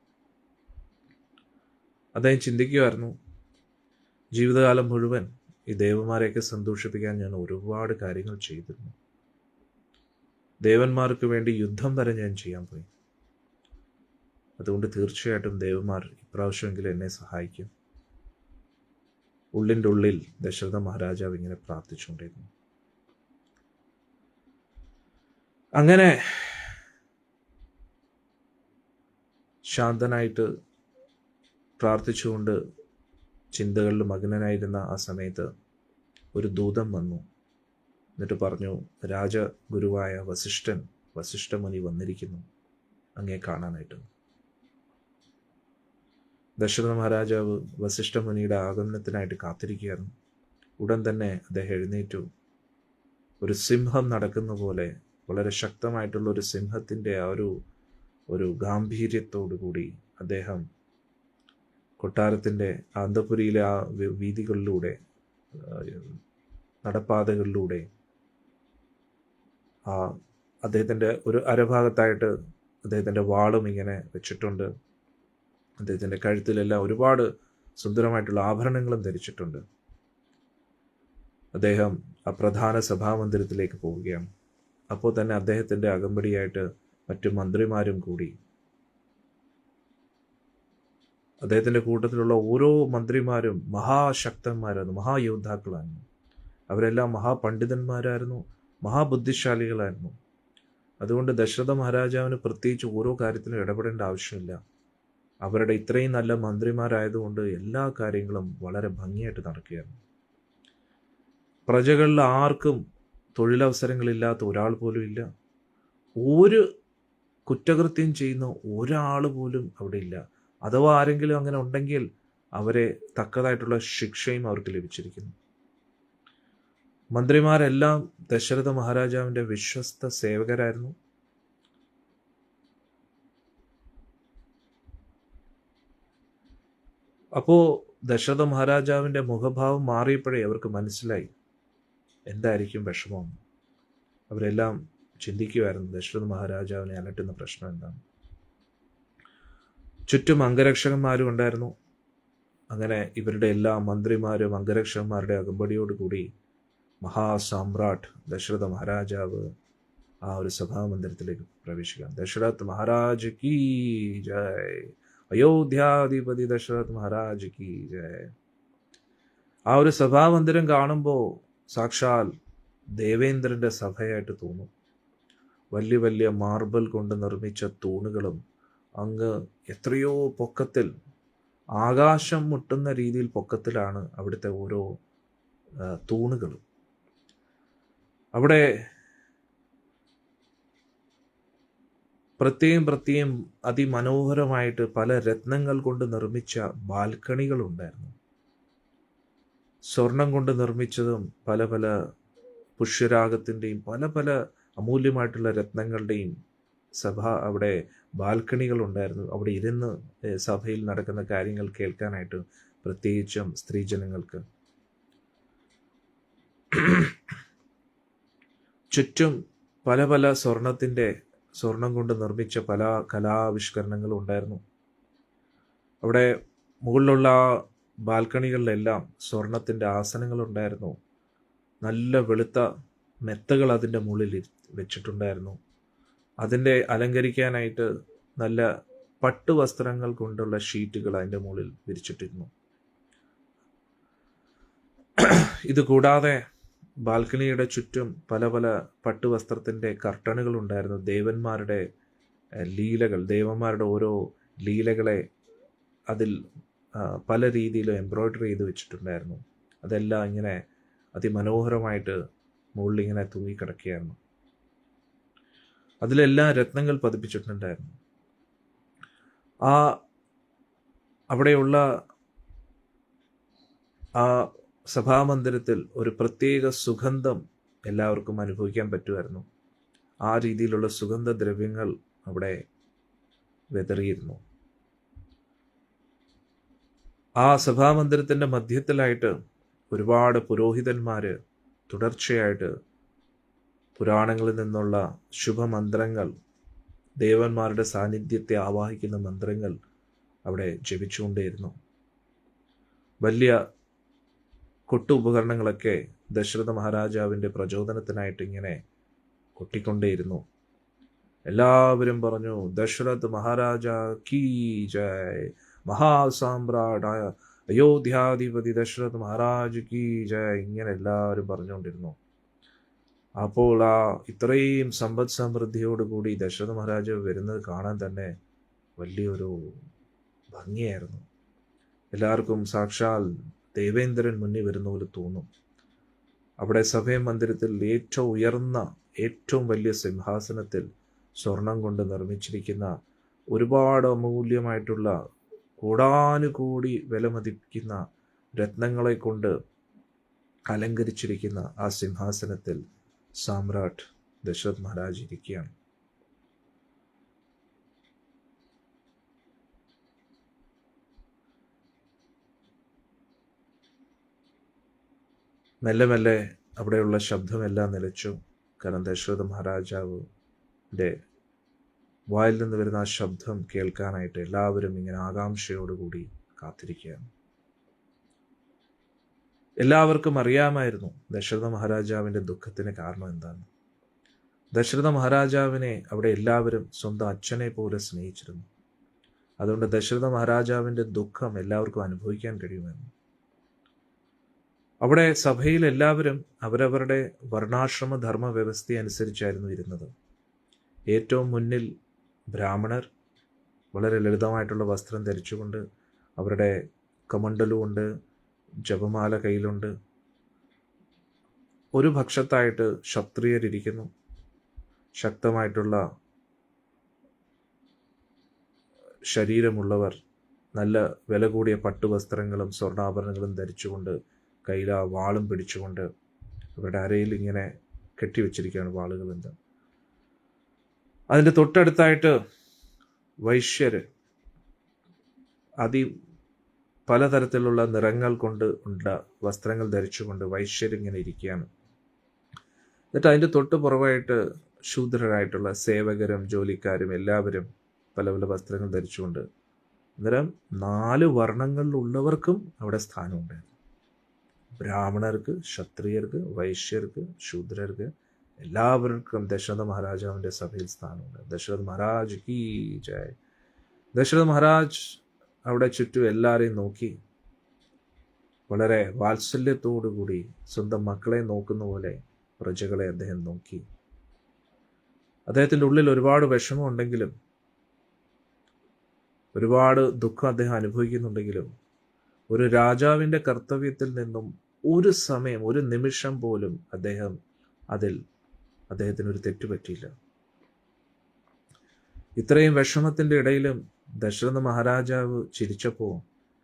അദ്ദേഹം ചിന്തിക്കുമായിരുന്നു, ജീവിതകാലം മുഴുവൻ ഈ ദേവന്മാരെയൊക്കെ സന്തോഷിപ്പിക്കാൻ ഞാൻ ഒരുപാട് കാര്യങ്ങൾ ചെയ്തിരുന്നു. ദേവന്മാർക്ക് വേണ്ടി യുദ്ധം വരെ ഞാൻ ചെയ്യാൻ പോയി. അതുകൊണ്ട് തീർച്ചയായിട്ടും ദേവന്മാർ ഇപ്രാവശ്യമെങ്കിലും എന്നെ സഹായിക്കും. ഉള്ളിൻ്റെ ഉള്ളിൽ ദശരഥ മഹാരാജാവ് ഇങ്ങനെ പ്രാർത്ഥിച്ചുകൊണ്ടിരുന്നു. അങ്ങനെ ശാന്തനായിട്ട് പ്രാർത്ഥിച്ചുകൊണ്ട് ചിന്തകളിൽ മഗ്നനായിരുന്ന ആ സമയത്ത് ഒരു ദൂതൻ വന്നു. എന്നിട്ട് പറഞ്ഞു, രാജഗുരുവായ വസിഷ്ഠമുനി വന്നിരിക്കുന്നു അങ്ങേ കാണാനായിട്ട്. ദശരഥ മഹാരാജാവ് വസിഷ്ഠമുനിയുടെ ആഗമനത്തിനായിട്ട് കാത്തിരിക്കുകയായിരുന്നു. ഉടൻ തന്നെ അദ്ദേഹം എഴുന്നേറ്റു. ഒരു സിംഹം നടക്കുന്ന പോലെ, വളരെ ശക്തമായിട്ടുള്ള ഒരു സിംഹത്തിൻ്റെ ആ ഒരു ഗാംഭീര്യത്തോടു കൂടി അദ്ദേഹം കൊട്ടാരത്തിൻ്റെ അന്തഃപുരിയിലെ ആ വീഥികളിലൂടെ, നടപ്പാതകളിലൂടെ, അദ്ദേഹത്തിൻ്റെ ഒരു അരഭാഗത്തായിട്ട് അദ്ദേഹത്തിൻ്റെ വാളും ഇങ്ങനെ വെച്ചിട്ടുണ്ട്. അദ്ദേഹത്തിൻ്റെ കഴുത്തിലെല്ലാം ഒരുപാട് സുന്ദരമായിട്ടുള്ള ആഭരണങ്ങളും ധരിച്ചിട്ടുണ്ട്. അദ്ദേഹം ആ പ്രധാന സഭാമന്ദിരത്തിലേക്ക് പോവുകയാണ്. അപ്പോൾ തന്നെ അദ്ദേഹത്തിൻ്റെ അകമ്പടിയായിട്ട് മറ്റു മന്ത്രിമാരും കൂടി. അദ്ദേഹത്തിൻ്റെ കൂട്ടത്തിലുള്ള ഓരോ മന്ത്രിമാരും മഹാശക്തന്മാരായിരുന്നു, മഹായോദ്ധാക്കളായിരുന്നു. അവരെല്ലാം മഹാപണ്ഡിതന്മാരായിരുന്നു, മഹാബുദ്ധിശാലികളായിരുന്നു. അതുകൊണ്ട് ദശരഥ മഹാരാജാവിന് പ്രത്യേകിച്ച് ഓരോ കാര്യത്തിലും ഇടപെടേണ്ട ആവശ്യമില്ല. അവരുടെ ഇത്രയും നല്ല മന്ത്രിമാരായതുകൊണ്ട് എല്ലാ കാര്യങ്ങളും വളരെ ഭംഗിയായിട്ട് നടക്കുകയായിരുന്നു. പ്രജകളിൽ ആർക്കും തൊഴിലവസരങ്ങളില്ലാത്ത ഒരാൾ പോലും ഇല്ല. ഒരു കുറ്റകൃത്യം ചെയ്യുന്ന ഒരാൾ പോലും അവിടെ ഇല്ല. അഥവാ ആരെങ്കിലും അങ്ങനെ ഉണ്ടെങ്കിൽ അവരെ തക്കതായിട്ടുള്ള ശിക്ഷയും അവർക്ക് ലഭിച്ചിരിക്കുന്നു. മന്ത്രിമാരെല്ലാം ദശരഥ മഹാരാജാവിൻ്റെ വിശ്വസ്ത സേവകരായിരുന്നു. അപ്പോൾ ദശരഥ മഹാരാജാവിൻ്റെ മുഖഭാവം മാറിയപ്പോഴേ അവർക്ക് മനസ്സിലായി എന്തായിരിക്കും വിഷമം. അവരെല്ലാം ചിന്തിക്കുമായിരുന്നു ദശരഥ മഹാരാജാവിനെ അലട്ടുന്ന പ്രശ്നം എന്താണ്. ചുറ്റും അംഗരക്ഷകന്മാരും ഉണ്ടായിരുന്നു. അങ്ങനെ ഇവരുടെ എല്ലാ മന്ത്രിമാരും അംഗരക്ഷകന്മാരുടെ അകമ്പടിയോടുകൂടി മഹാസാമ്രാട്ട് ദശരഥ മഹാരാജാവ് ആ ഒരു സഭാമന്ദിരത്തിലേക്ക് പ്രവേശിക്കാം. ദശരഥ് മഹാരാജ് കീ ജയ്, അയോധ്യാധിപതി ദശരഥ് മഹാരാജ് കീ ജയ്. ആ ഒരു സഭാമന്ദിരം കാണുമ്പോൾ സാക്ഷാൽ ദേവേന്ദ്രന്റെ സഭയായിട്ട് തോന്നും. വലിയ വലിയ മാർബിൾ കൊണ്ട് നിർമ്മിച്ച തൂണുകളും അങ്ങ് എത്രയോ പൊക്കത്തിൽ, ആകാശം മുട്ടുന്ന രീതിയിൽ പൊക്കത്തിലാണ് അവിടുത്തെ ഓരോ തൂണുകളും. അവിടെ പ്രത്യേകം അതിമനോഹരമായിട്ട് പല രത്നങ്ങൾ കൊണ്ട് നിർമ്മിച്ച ബാൽക്കണികളുണ്ടായിരുന്നു. സ്വർണം കൊണ്ട് നിർമ്മിച്ചതും പല പല പുഷ്യരാഗത്തിൻ്റെയും പല അമൂല്യമായിട്ടുള്ള രത്നങ്ങളുടെയും അവിടെ ബാൽക്കണികൾ ഉണ്ടായിരുന്നു. അവിടെ ഇരുന്ന് സഭയിൽ നടക്കുന്ന കാര്യങ്ങൾ കേൾക്കാനായിട്ട്, പ്രത്യേകിച്ചും സ്ത്രീജനങ്ങൾക്ക്. ചുറ്റും പല സ്വർണം കൊണ്ട് നിർമ്മിച്ച പല കലാവിഷ്കരണങ്ങളും ഉണ്ടായിരുന്നു. അവിടെ മുകളിലുള്ള ബാൽക്കണികളിലെല്ലാം സ്വർണത്തിൻ്റെ ആസനങ്ങളുണ്ടായിരുന്നു. നല്ല വെളുത്ത മെത്തകൾ അതിൻ്റെ മുകളിൽ വെച്ചിട്ടുണ്ടായിരുന്നു. അതിൻ്റെ അലങ്കരിക്കാനായിട്ട് നല്ല പട്ടുവസ്ത്രങ്ങൾ കൊണ്ടുള്ള ഷീറ്റുകൾ അതിൻ്റെ മുകളിൽ വിരിച്ചിട്ടിരുന്നു. ഇത് കൂടാതെ ബാൽക്കണിയുടെ ചുറ്റും പല പട്ടുവസ്ത്രത്തിൻ്റെ കർട്ടനുകൾ ഉണ്ടായിരുന്നു. ദേവന്മാരുടെ ലീലകൾ, ദേവന്മാരുടെ ഓരോ ലീലകളെ അതിൽ പല രീതിയിലും എംബ്രോയ്ഡറി ചെയ്ത് വെച്ചിട്ടുണ്ടായിരുന്നു. അതെല്ലാം ഇങ്ങനെ അതിമനോഹരമായിട്ട് മുകളിലിങ്ങനെ തൂങ്ങിക്കിടക്കുകയായിരുന്നു. അതിലെല്ലാം രത്നങ്ങൾ പതിപ്പിച്ചിട്ടുണ്ടായിരുന്നു. അവിടെയുള്ള ആ സഭാമന്ദിരത്തിൽ ഒരു പ്രത്യേക സുഗന്ധം എല്ലാവർക്കും അനുഭവിക്കാൻ പറ്റുമായിരുന്നു. ആ രീതിയിലുള്ള സുഗന്ധദ്രവ്യങ്ങൾ അവിടെ വിതറിയിരുന്നു. ആ സഭാമന്ദിരത്തിൻ്റെ മധ്യത്തിലായിട്ട് ഒരുപാട് പുരോഹിതന്മാർ തുടർച്ചയായിട്ട് പുരാണങ്ങളിൽ നിന്നുള്ള ശുഭമന്ത്രങ്ങൾ, ദേവന്മാരുടെ സാന്നിധ്യത്തെ ആവാഹിക്കുന്ന മന്ത്രങ്ങൾ അവിടെ ജപിച്ചുകൊണ്ടേയിരുന്നു. വലിയ കൊട്ടു ഉപകരണങ്ങളൊക്കെ ദശരഥ മഹാരാജാവിൻ്റെ പ്രചോദനത്തിനായിട്ട് ഇങ്ങനെ കൊട്ടിക്കൊണ്ടേയിരുന്നു. എല്ലാവരും പറഞ്ഞു, ദശരഥ മഹാരാജ കീ ജയ്, മഹാസാമ്രാടായ അയോധ്യാധിപതി ദശരഥ മഹാരാജ് കീ ജയ്, ഇങ്ങനെ എല്ലാവരും പറഞ്ഞുകൊണ്ടിരുന്നു. അപ്പോൾ ഇത്രയും സമ്പദ് സമൃദ്ധിയോടുകൂടി ദശരഥ മഹാരാജാവ് വരുന്നത് കാണാൻ തന്നെ വലിയൊരു ഭംഗിയായിരുന്നു. എല്ലാവർക്കും സാക്ഷാൽ ദേവേന്ദ്രൻ മുന്നിൽ വരുന്ന പോലെ തോന്നും. അവിടെ സഭയ മന്ദിരത്തിൽ ഏറ്റവും ഉയർന്ന, ഏറ്റവും വലിയ സിംഹാസനത്തിൽ സ്വർണം കൊണ്ട് നിർമ്മിച്ചിരിക്കുന്ന ഒരുപാട് അമൂല്യമായിട്ടുള്ള കോടാനുകോടി വിലമതിക്കുന്ന രത്നങ്ങളെ കൊണ്ട് അലങ്കരിച്ചിരിക്കുന്ന ആ സിംഹാസനത്തിൽ സാമ്രാട്ട് ദശരഥ് മഹാരാജ് ഇരിക്കുകയാണ്. മെല്ലെ അവിടെയുള്ള ശബ്ദമെല്ലാം നിലച്ചു. കാരണം ദശരഥ മഹാരാജാവിൻ്റെ വായിൽ നിന്ന് വരുന്ന ആ ശബ്ദം കേൾക്കാനായിട്ട് എല്ലാവരും ഇങ്ങനെ ആകാംക്ഷയോടുകൂടി കാത്തിരിക്കുകയാണ്. എല്ലാവർക്കും അറിയാമായിരുന്നു ദശരഥ മഹാരാജാവിൻ്റെ ദുഃഖത്തിന് കാരണം എന്താണ്. ദശരഥ മഹാരാജാവിനെ അവിടെ എല്ലാവരും സ്വന്തം അച്ഛനെ പോലെ സ്നേഹിച്ചിരുന്നു. അതുകൊണ്ട് ദശരഥ മഹാരാജാവിൻ്റെ ദുഃഖം എല്ലാവർക്കും അനുഭവിക്കാൻ കഴിയുമായിരുന്നു. അവിടെ സഭയിൽ എല്ലാവരും അവരവരുടെ വർണ്ണാശ്രമ ധർമ്മ വ്യവസ്ഥ അനുസരിച്ചായിരുന്നു ഇരുന്നത്. ഏറ്റവും മുന്നിൽ ബ്രാഹ്മണർ വളരെ ലളിതമായിട്ടുള്ള വസ്ത്രം ധരിച്ചുകൊണ്ട്, അവരുടെ കമണ്ഡലുമുണ്ട്, ജപമാല കയ്യിലുണ്ട്. ഒരു പക്ഷത്തായിട്ട് ക്ഷത്രിയരിയ്ക്കുന്നു. ശക്തമായിട്ടുള്ള ശരീരമുള്ളവർ നല്ല വില കൂടിയ പട്ടുവസ്ത്രങ്ങളും സ്വർണ്ണാഭരണങ്ങളും ധരിച്ചുകൊണ്ട്, കയ്യിൽ ആ വാളും പിടിച്ചുകൊണ്ട് അവരുടെ അരയിൽ ഇങ്ങനെ കെട്ടിവെച്ചിരിക്കുകയാണ് വാളുകളുണ്ട്. അതിൻ്റെ തൊട്ടടുത്തായിട്ട് വൈശ്യർ പലതരത്തിലുള്ള നിറങ്ങൾ കൊണ്ട് ഉള്ള വസ്ത്രങ്ങൾ ധരിച്ചുകൊണ്ട് വൈശ്യരിങ്ങനെ ഇരിക്കുകയാണ്. എന്നിട്ട് അതിൻ്റെ തൊട്ട് പുറമായിട്ട് ശൂദ്രരായിട്ടുള്ള സേവകരും ജോലിക്കാരും എല്ലാവരും പല വസ്ത്രങ്ങൾ ധരിച്ചുകൊണ്ട് അന്നേരം 4 വർണ്ണങ്ങളിലുള്ളവർക്കും അവിടെ സ്ഥാനമുണ്ടായിരുന്നു. ബ്രാഹ്മണർക്ക്, ക്ഷത്രിയർക്ക്, വൈശ്യർക്ക്, ശൂദ്രർക്ക്, എല്ലാവർക്കും ദശരഥ മഹാരാജാവിൻ്റെ സഭയിൽ സ്ഥാനമുണ്ട്. ദശരഥ മഹാരാജ് കീ ജയ്. ദശരഥ മഹാരാജ് അവിടെ ചുറ്റും എല്ലാവരെയും നോക്കി വളരെ വാത്സല്യത്തോടു കൂടി സ്വന്തം മക്കളെ നോക്കുന്ന പോലെ പ്രജകളെ അദ്ദേഹം നോക്കി. അദ്ദേഹത്തിൻ്റെ ഉള്ളിൽ ഒരുപാട് വിഷമമുണ്ടെങ്കിലും ഒരുപാട് ദുഃഖം അദ്ദേഹം അനുഭവിക്കുന്നുണ്ടെങ്കിലും ഒരു രാജാവിൻ്റെ കർത്തവ്യത്തിൽ നിന്നും ഒരു സമയം, ഒരു നിമിഷം പോലും അദ്ദേഹത്തിനൊരു തെറ്റ് പറ്റിയില്ല. ഇത്രയും വിഷമത്തിൻ്റെ ഇടയിലും ദശരഥ മഹാരാജാവ് ചിരിച്ചപ്പോൾ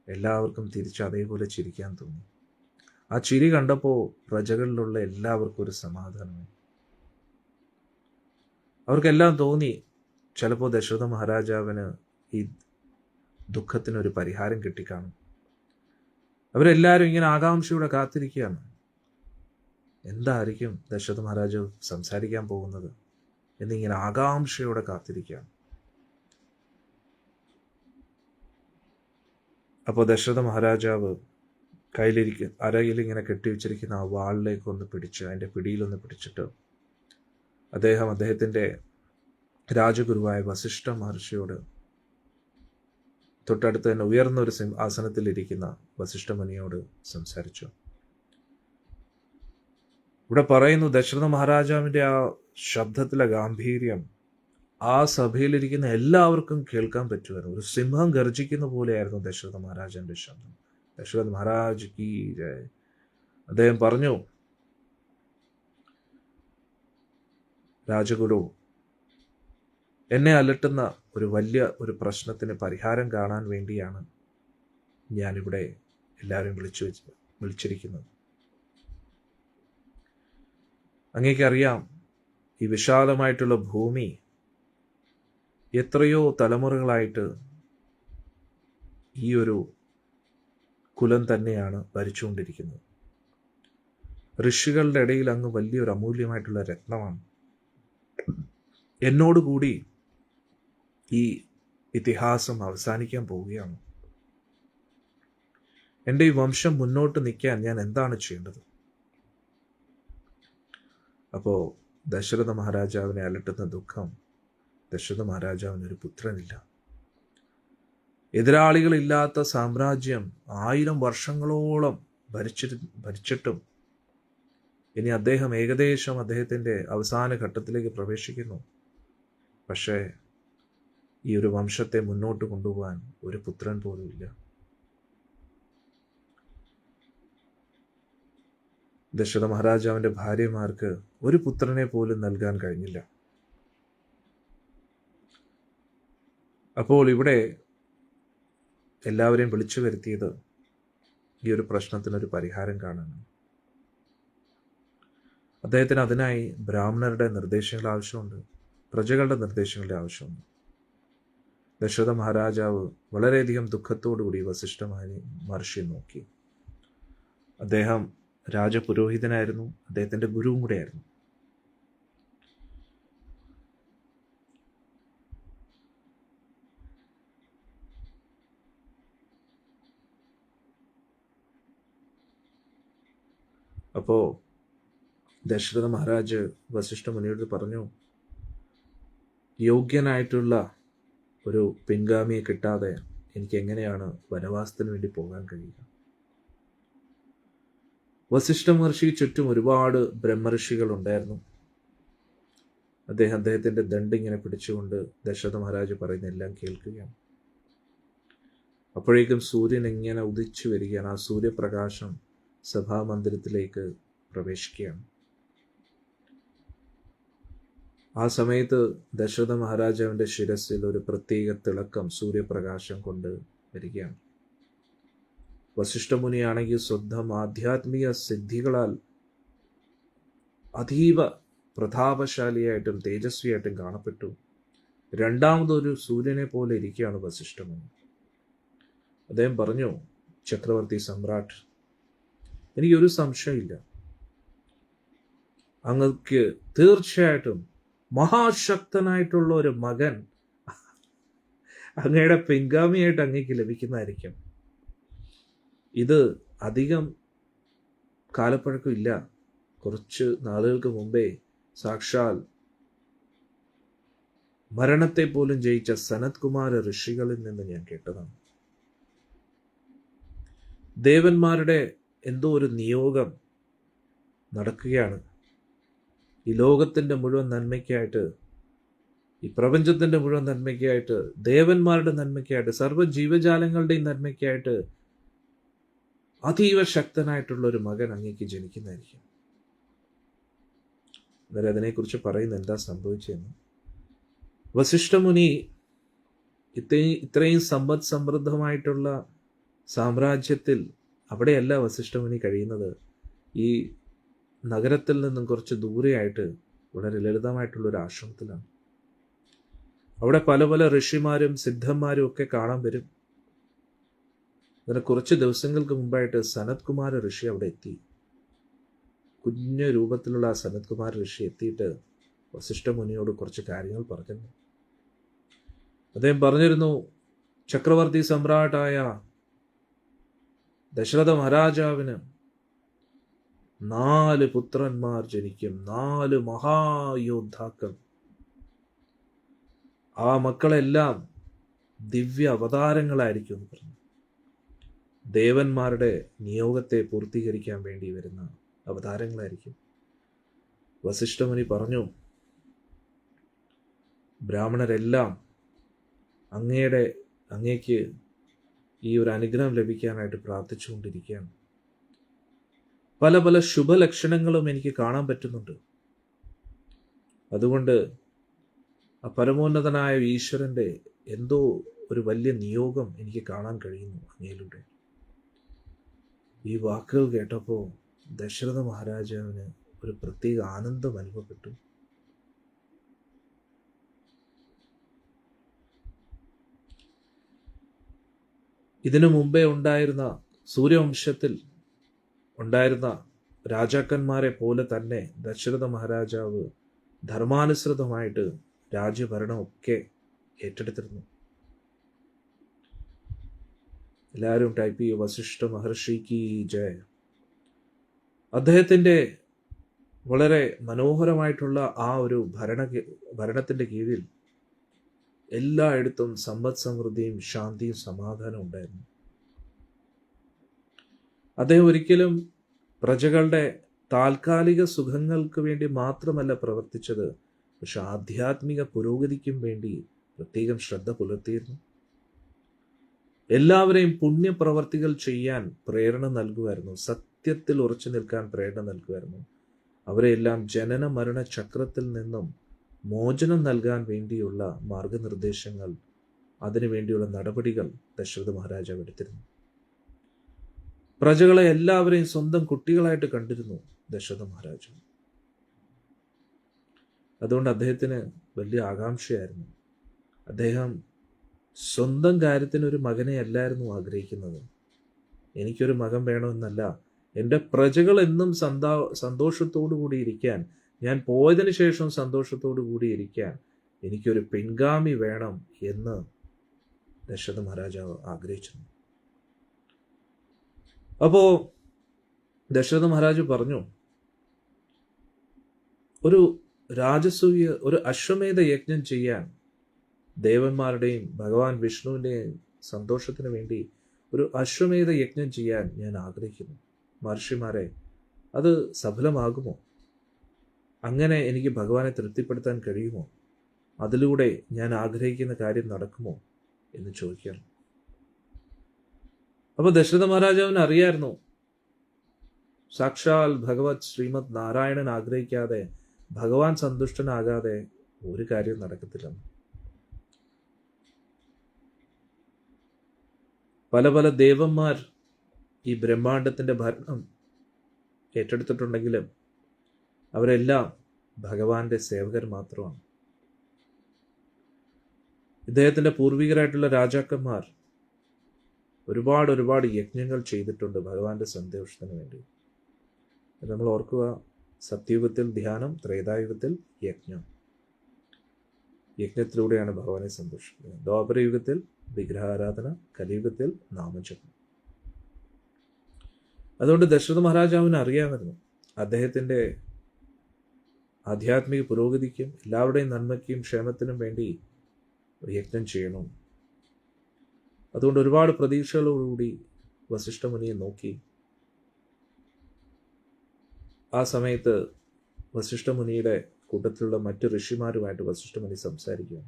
എല്ലാവർക്കും തിരിച്ച് അതേപോലെ ചിരിക്കാൻ തോന്നി. ആ ചിരി കണ്ടപ്പോൾ പ്രജകളിലുള്ള എല്ലാവർക്കും ഒരു സമാധാനമായി. അവർക്കെല്ലാം തോന്നി ചിലപ്പോൾ ദശരഥ മഹാരാജാവിന് ഈ ദുഃഖത്തിനൊരു പരിഹാരം കിട്ടിക്കാണും. അവരെല്ലാവരും ഇങ്ങനെ ആകാംക്ഷയോടെ കാത്തിരിക്കുകയാണ്. എന്തായിരിക്കും ദശരഥ മഹാരാജാവ് സംസാരിക്കാൻ പോകുന്നത് എന്നിങ്ങനെ ആകാംക്ഷയോടെ കാത്തിരിക്കുകയാണ്. അപ്പോൾ ദശരഥ മഹാരാജാവ് അരയിൽ കെട്ടിവെച്ചിരിക്കുന്ന ആ വാളിലേക്കൊന്ന് പിടിച്ച്, അതിൻ്റെ പിടിയിലൊന്ന് പിടിച്ചിട്ട് അദ്ദേഹത്തിൻ്റെ രാജഗുരുവായ വസിഷ്ഠ മഹർഷിയോട്, തൊട്ടടുത്ത് തന്നെ ഉയർന്ന ഒരു ആസനത്തിലിരിക്കുന്ന വസിഷ്ഠ മുനിയോട് സംസാരിച്ചു. ഇവിടെ പറയുന്നു, ദശരഥ മഹാരാജാവിൻ്റെ ആ ശബ്ദത്തിലെ ഗാംഭീര്യം ആ സഭയിലിരിക്കുന്ന എല്ലാവർക്കും കേൾക്കാൻ പറ്റുമായിരുന്നു. ഒരു സിംഹം ഗർജിക്കുന്ന പോലെയായിരുന്നു ദശരഥ മഹാരാജാവിൻ്റെ ശബ്ദം. ദശരഥ മഹാരാജ് കീ ജയ്. അദ്ദേഹം പറഞ്ഞു, രാജഗുരു, എന്നെ അലട്ടുന്ന ഒരു പ്രശ്നത്തിന് പരിഹാരം കാണാൻ വേണ്ടിയാണ് ഞാനിവിടെ എല്ലാവരും വിളിച്ചിരിക്കുന്നത്. അങ്ങേക്കറിയാം, ഈ വിശാലമായിട്ടുള്ള ഭൂമി എത്രയോ തലമുറകളായിട്ട് ഈ ഒരു കുലം തന്നെയാണ് ഭരിച്ചുകൊണ്ടിരിക്കുന്നത്. ഋഷികളുടെ ഇടയിൽ അങ്ങ് വലിയൊരു അമൂല്യമായിട്ടുള്ള രത്നമാണ്. എന്നോടുകൂടി ഈ ഇതിഹാസം അവസാനിക്കാൻ പോവുകയാണ്. എൻ്റെ ഈ വംശം മുന്നോട്ട് നിൽക്കാൻ ഞാൻ എന്താണ് ചെയ്യേണ്ടത്? അപ്പോൾ ദശരഥ മഹാരാജാവിനെ അലട്ടുന്ന ദുഃഖം, ദശരഥ മഹാരാജാവിനൊരു പുത്രനില്ല. എതിരാളികളില്ലാത്ത സാമ്രാജ്യം 1000 വർഷങ്ങളോളം ഭരിച്ചിട്ടും ഇനി അദ്ദേഹം ഏകദേശം അദ്ദേഹത്തിൻ്റെ അവസാന ഘട്ടത്തിലേക്ക് പ്രവേശിക്കുന്നു. പക്ഷേ ഈ ഒരു വംശത്തെ മുന്നോട്ട് കൊണ്ടുപോകാൻ ഒരു പുത്രൻ പോലും ഇല്ല. ദശരഥ മഹാരാജാവിൻ്റെ ഭാര്യമാർക്ക് ഒരു പുത്രനെ പോലും നൽകാൻ കഴിഞ്ഞില്ല. അപ്പോൾ ഇവിടെ എല്ലാവരെയും വിളിച്ചു വരുത്തിയത് ഈ ഒരു പ്രശ്നത്തിനൊരു പരിഹാരം കാണാനാണ്. അദ്ദേഹത്തിന് അതിനായി ബ്രാഹ്മണരുടെ നിർദ്ദേശങ്ങളുടെ ആവശ്യമുണ്ട്, പ്രജകളുടെ നിർദ്ദേശങ്ങളുടെ ആവശ്യമുണ്ട്. ദശരഥ മഹാരാജാവ് വളരെയധികം ദുഃഖത്തോടുകൂടി വസിഷ്ഠ മഹർഷിയെ നോക്കി. അദ്ദേഹം രാജപുരോഹിതനായിരുന്നു, അദ്ദേഹത്തിൻ്റെ ഗുരുവും കൂടെയായിരുന്നു. അപ്പോൾ ദശരഥ മഹാരാജ് വസിഷ്ഠ മുനിയോട് പറഞ്ഞു, യോഗ്യനായിട്ടുള്ള ഒരു പിൻഗാമിയെ കിട്ടാതെ എനിക്ക് എങ്ങനെയാണ് വനവാസത്തിന് വേണ്ടി പോകാൻ കഴിയുക? വസിഷ്ഠ മഹർഷിക്ക് ചുറ്റും ഒരുപാട് ബ്രഹ്മർഷികൾ ഉണ്ടായിരുന്നു. അദ്ദേഹത്തിൻ്റെ ദണ്ടിങ്ങനെ പിടിച്ചുകൊണ്ട് ദശരഥ മഹാരാജ് പറയുന്ന എല്ലാം കേൾക്കുകയാണ്. അപ്പോഴേക്കും സൂര്യൻ ഇങ്ങനെ ഉദിച്ചു വരികയാണ്. ആ സൂര്യപ്രകാശം സഭാമന്ദിരത്തിലേക്ക് പ്രവേശിക്കുകയാണ്. ആ സമയത്ത് ദശരഥ മഹാരാജാവിൻ്റെ ശിരസിൽ ഒരു പ്രത്യേക തിളക്കം സൂര്യപ്രകാശം കൊണ്ട് വരികയാണ്. വസിഷ്ഠമുനിയാണെങ്കിൽ സ്വന്തം ആധ്യാത്മിക സിദ്ധികളാൽ അതീവ പ്രതാപശാലിയായിട്ടും തേജസ്വിയായിട്ടും കാണപ്പെട്ടു. രണ്ടാമതൊരു സൂര്യനെ പോലെ ഇരിക്കുകയാണ് വസിഷ്ഠമുനി. അദ്ദേഹം പറഞ്ഞു, ചക്രവർത്തി സമ്രാട്ട്, എനിക്കൊരു സംശയമില്ല, അങ്ങക്ക് തീർച്ചയായിട്ടും മഹാശക്തനായിട്ടുള്ള ഒരു മകൻ അങ്ങയുടെ പിൻഗാമിയായിട്ട് അങ്ങേക്ക് ലഭിക്കുന്നതായിരിക്കും. ഇത് അധികം കാലപ്പഴക്കമില്ല. കുറച്ച് നാളുകൾക്ക് മുമ്പേ സാക്ഷാൽ മരണത്തെ പോലും ജയിച്ച സനത് കുമാര ഋഷികളിൽ നിന്ന് ഞാൻ കേട്ടതാണ്. ദേവന്മാരുടെ എന്തോ ഒരു നിയോഗം നടക്കുകയാണ്. ഈ ലോകത്തിൻ്റെ മുഴുവൻ നന്മയ്ക്കായിട്ട്, ഈ പ്രപഞ്ചത്തിൻ്റെ മുഴുവൻ നന്മയ്ക്കായിട്ട്, ദേവന്മാരുടെ നന്മയ്ക്കായിട്ട്, സർവ്വ ജീവജാലങ്ങളുടെയും നന്മയ്ക്കായിട്ട് അതീവ ശക്തനായിട്ടുള്ള ഒരു മകൻ അങ്ങേക്ക് ജനിക്കുന്നതായിരിക്കും. അന്നേരം അതിനെക്കുറിച്ച് പറയുന്ന എന്താ സംഭവിച്ചതെന്ന്, വസിഷ്ഠമുനി ഇത്രയും സമ്പദ് സമൃദ്ധമായിട്ടുള്ള സാമ്രാജ്യത്തിൽ അവിടെയല്ല വസിഷ്ഠമുനി കഴിയുന്നത്. ഈ നഗരത്തിൽ നിന്നും കുറച്ച് ദൂരെയായിട്ട് വളരെ ലളിതമായിട്ടുള്ളൊരു ആശ്രമത്തിലാണ്. അവിടെ പല പല ഋഷിമാരും സിദ്ധന്മാരും ഒക്കെ കാണാൻ വരും. അങ്ങനെ കുറച്ച് ദിവസങ്ങൾക്ക് മുമ്പായിട്ട് സനത് കുമാര ഋഷി അവിടെ എത്തി. കുഞ്ഞു രൂപത്തിലുള്ള ആ സനത് കുമാര ഋഷി എത്തിയിട്ട് വസിഷ്ഠമുനിയോട് കുറച്ച് കാര്യങ്ങൾ പറഞ്ഞു. അദ്ദേഹം പറഞ്ഞിരുന്നു, ചക്രവർത്തി സമ്രാട്ടായ ദശരഥ മഹാരാജാവിന് 4 പുത്രന്മാർ ജനിക്കും, 4 മഹായോദ്ധാക്കൾ. ആ മക്കളെല്ലാം ദിവ്യ അവതാരങ്ങളായിരിക്കും എന്ന് പറഞ്ഞു. ദേവന്മാരുടെ നിയോഗത്തെ പൂർത്തീകരിക്കാൻ വേണ്ടി വരുന്ന അവതാരങ്ങളായിരിക്കും. വസിഷ്ഠമുനി പറഞ്ഞു, ബ്രാഹ്മണരെല്ലാം അങ്ങേക്ക് ഈ ഒരു അനുഗ്രഹം ലഭിക്കാനായിട്ട് പ്രാർത്ഥിച്ചുകൊണ്ടിരിക്കുകയാണ്. പല പല ശുഭലക്ഷണങ്ങളും എനിക്ക് കാണാൻ പറ്റുന്നുണ്ട്. അതുകൊണ്ട് ആ പരമോന്നതനായ ഈശ്വരൻ്റെ എന്തോ ഒരു വലിയ നിയോഗം എനിക്ക് കാണാൻ കഴിയുന്നു അങ്ങയിലൂടെ. ഈ വാക്കുകൾ കേട്ടപ്പോൾ ദശരഥ മഹാരാജാവിന് ഒരു പ്രത്യേക ആനന്ദം അനുഭവപ്പെട്ടു. ഇതിനു മുമ്പേ ഉണ്ടായിരുന്ന സൂര്യവംശത്തിൽ ഉണ്ടായിരുന്ന രാജാക്കന്മാരെ പോലെ തന്നെ ദശരഥ മഹാരാജാവ് ധർമാനുസൃതമായിട്ട് രാജ്യഭരണമൊക്കെ ഏറ്റെടുത്തിരുന്നു. എല്ലാവരും ടൈപ്പ് ചെയ്യും, വസിഷ്ഠ മഹർഷിക്ക് ജയ. അദ്ദേഹത്തിൻ്റെ വളരെ മനോഹരമായിട്ടുള്ള ആ ഒരു ഭരണത്തിൻ്റെ കീഴിൽ എല്ലായിടത്തും സമ്പദ് സമൃദ്ധിയും ശാന്തിയും സമാധാനവും ഉണ്ടായിരുന്നു. അദ്ദേഹം ഒരിക്കലും പ്രജകളുടെ താൽക്കാലിക സുഖങ്ങൾക്ക് വേണ്ടി മാത്രമല്ല പ്രവർത്തിച്ചത്, പക്ഷെ ആധ്യാത്മിക പുരോഗതിക്കും വേണ്ടി പ്രത്യേകം ശ്രദ്ധ പുലർത്തിയിരുന്നു. എല്ലാവരെയും പുണ്യപ്രവർത്തികൾ ചെയ്യാൻ പ്രേരണ നൽകുമായിരുന്നു, സത്യത്തിൽ ഉറച്ചു നിൽക്കാൻ പ്രേരണ നൽകുമായിരുന്നു. അവരെല്ലാം ജനന മരണ ചക്രത്തിൽ നിന്നും മോചനം നൽകാൻ വേണ്ടിയുള്ള മാർഗനിർദ്ദേശങ്ങൾ, അതിനുവേണ്ടിയുള്ള നടപടികൾ ദശരഥ മഹാരാജാവ് എടുത്തിരുന്നു. പ്രജകളെ എല്ലാവരെയും സ്വന്തം കുട്ടികളായിട്ട് കണ്ടിരുന്നു ദശരഥ മഹാരാജാവ്. അതുകൊണ്ട് അദ്ദേഹത്തിന് വലിയ ആകാംക്ഷയായിരുന്നു. അദ്ദേഹം സ്വന്തം കാര്യത്തിന് ഒരു മകനെ അല്ലായിരുന്നു ആഗ്രഹിക്കുന്നത്. എനിക്കൊരു മകൻ വേണമെന്നല്ല, എൻ്റെ പ്രജകൾ എന്നും സന്തോഷത്തോടു കൂടി ഇരിക്കാൻ, ഞാൻ പോയതിനു ശേഷം സന്തോഷത്തോടു കൂടി ഇരിക്കാൻ എനിക്കൊരു പിൻഗാമി വേണം എന്ന് ദശരഥ മഹാരാജാവ് ആഗ്രഹിച്ചിരുന്നു. അപ്പോൾ ദശരഥ മഹാരാജ് പറഞ്ഞു, ഒരു അശ്വമേധ യജ്ഞം ചെയ്യാൻ, ദേവന്മാരുടെയും ഭഗവാൻ വിഷ്ണുവിൻ്റെയും സന്തോഷത്തിന് വേണ്ടി ഒരു അശ്വമേധ യജ്ഞം ചെയ്യാൻ ഞാൻ ആഗ്രഹിക്കുന്നു. മഹർഷിമാരെ, അത് സഫലമാകുമോ? അങ്ങനെ എനിക്ക് ഭഗവാനെ തൃപ്തിപ്പെടുത്താൻ കഴിയുമോ? അതിലൂടെ ഞാൻ ആഗ്രഹിക്കുന്ന കാര്യം നടക്കുമോ എന്ന് ചോദിക്കുകയാണ്. അപ്പോൾ ദശരഥ മഹാരാജാവിന് അറിയായിരുന്നു, സാക്ഷാൽ ഭഗവത് ശ്രീമദ് നാരായണൻ ആഗ്രഹിക്കാതെ, ഭഗവാൻ സന്തുഷ്ടനാകാതെ ഒരു കാര്യം നടക്കത്തില്ല. പല പല ദേവന്മാർ ഈ ബ്രഹ്മാണ്ടത്തിൻ്റെ ഭരണം ഏറ്റെടുത്തിട്ടുണ്ടെങ്കിലും അവരെല്ലാം ഭഗവാന്റെ സേവകർ മാത്രമാണ്. ഇദ്ദേഹത്തിൻ്റെ പൂർവികരായിട്ടുള്ള രാജാക്കന്മാർ ഒരുപാട് യജ്ഞങ്ങൾ ചെയ്തിട്ടുണ്ട് ഭഗവാന്റെ സന്തോഷത്തിന് വേണ്ടി. നമ്മൾ ഓർക്കുക, സത്യയുഗത്തിൽ ധ്യാനം, ത്രേതായുഗത്തിൽ യജ്ഞം. യജ്ഞത്തിലൂടെയാണ് ഭഗവാനെ സന്തോഷിക്കുന്നത്. ദ്വാപരയുഗത്തിൽ വിഗ്രഹാരാധന, കലിയുഗത്തിൽ നാമജപം. അതുകൊണ്ട് ദശരഥ മഹാരാജാവിന് അറിയാമായിരുന്നു അദ്ദേഹത്തിൻ്റെ ആധ്യാത്മിക പുരോഗതിക്കും എല്ലാവരുടെയും നന്മയ്ക്കും ക്ഷേമത്തിനും വേണ്ടി ഒരു യജ്ഞം ചെയ്യണം. അതുകൊണ്ട് ഒരുപാട് പ്രതീക്ഷകളോടുകൂടി വസിഷ്ഠമുനിയെ നോക്കി. ആ സമയത്ത് വസിഷ്ഠമുനിയുടെ കൂട്ടത്തിലുള്ള മറ്റു ഋഷിമാരുമായിട്ട് വസിഷ്ഠമുനി സംസാരിക്കുക.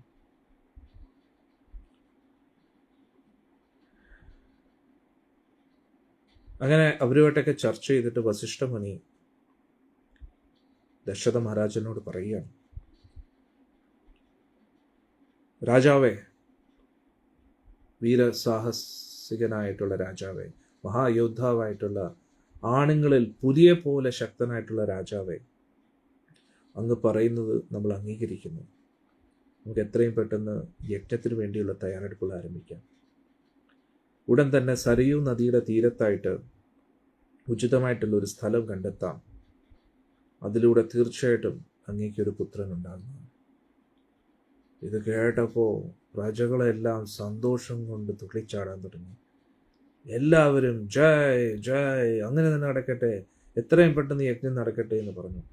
അങ്ങനെ അവരുമായിട്ടൊക്കെ ചർച്ച ചെയ്തിട്ട് വസിഷ്ഠമുനി ദശരഥ മഹാരാജനോട് പറയുകയാണ്, രാജാവേ, വീരസാഹസികനായിട്ടുള്ള രാജാവേ, മഹായോദ്ധാവായിട്ടുള്ള, ആണുങ്ങളിൽ പുലിയെ പോലെ ശക്തനായിട്ടുള്ള രാജാവേ, അങ്ങ് പറയുന്നത് നമ്മൾ അംഗീകരിക്കുന്നു. നമുക്ക് എത്രയും പെട്ടെന്ന് യജ്ഞത്തിന് വേണ്ടിയുള്ള തയ്യാറെടുപ്പുകൾ ആരംഭിക്കാം. ഉടൻ തന്നെ സരയൂ നദിയുടെ തീരത്തായിട്ട് ഉചിതമായിട്ടുള്ള ഒരു സ്ഥലം കണ്ടെത്താം. അതിലൂടെ തീർച്ചയായിട്ടും അങ്ങേക്കൊരു പുത്രൻ ഉണ്ടാകുന്നു. ഇത് കേട്ടപ്പോൾ പ്രജകളെല്ലാം സന്തോഷം കൊണ്ട് തുള്ളിച്ചാടാൻ തുടങ്ങി. എല്ലാവരും ജയ് ജയ്, അങ്ങനെ തന്നെ നടക്കട്ടെ, എത്രയും പെട്ടെന്ന് യജ്ഞം നടക്കട്ടെ എന്ന് പറഞ്ഞു.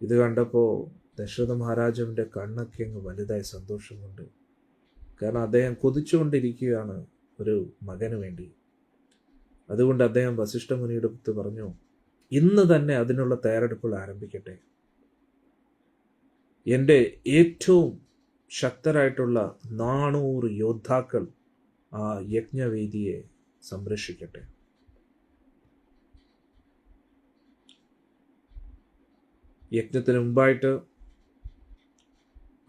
ഇത് കണ്ടപ്പോൾ ദശരഥ മഹാരാജാവിൻ്റെ കണ്ണൊക്കെ അങ്ങ് വലുതായി സന്തോഷം കൊണ്ട്. കാരണം അദ്ദേഹം കൊതിച്ചുകൊണ്ടിരിക്കുകയാണ് ഒരു മകന് വേണ്ടി. അതുകൊണ്ട് അദ്ദേഹം വസിഷ്ഠമുനിയുടെ അടുത്ത് പറഞ്ഞു, ഇന്ന് തന്നെ അതിനുള്ള തയ്യാറെടുപ്പുകൾ ആരംഭിക്കട്ടെ. എൻ്റെ ഏറ്റവും ശക്തരായിട്ടുള്ള 400 യോദ്ധാക്കൾ ആ യജ്ഞവേദിയെ സംരക്ഷിക്കട്ടെ. യജ്ഞത്തിന് മുമ്പായിട്ട്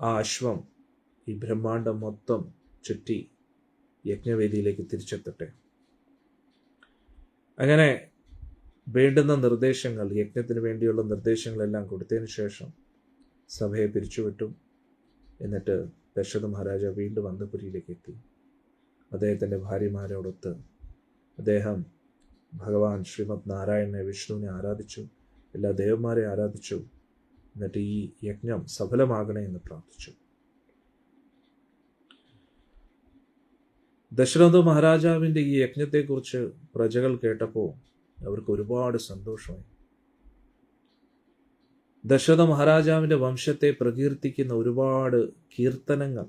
ആ അശ്വം ഈ ബ്രഹ്മാണ്ടം മൊത്തം ചുറ്റി യജ്ഞവേദിയിലേക്ക് തിരിച്ചെത്തട്ടെ. അങ്ങനെ വേണ്ടുന്ന നിർദ്ദേശങ്ങൾ, യജ്ഞത്തിന് വേണ്ടിയുള്ള നിർദ്ദേശങ്ങളെല്ലാം കൊടുത്തതിന് ശേഷം സഭയെ പിരിച്ചുവിട്ടു. എന്നിട്ട് ദശരഥ മഹാരാജ വീണ്ടും അന്തപുരിയിലേക്ക് എത്തി. അദ്ദേഹത്തിൻ്റെ ഭാര്യമാരോടൊത്ത് അദ്ദേഹം ഭഗവാൻ ശ്രീമദ് നാരായണനെ, വിഷ്ണുവിനെ ആരാധിച്ചു, എല്ലാ ദേവന്മാരെ ആരാധിച്ചു. എന്നിട്ട് ഈ യജ്ഞം സഫലമാകണേ എന്ന് പ്രാർത്ഥിച്ചു. ദശരഥ മഹാരാജാവിൻ്റെ ഈ യജ്ഞത്തെക്കുറിച്ച് പ്രജകൾ കേട്ടപ്പോൾ അവർക്ക് ഒരുപാട് സന്തോഷമായി. ദശരഥ മഹാരാജാവിൻ്റെ വംശത്തെ പ്രകീർത്തിക്കുന്ന ഒരുപാട് കീർത്തനങ്ങൾ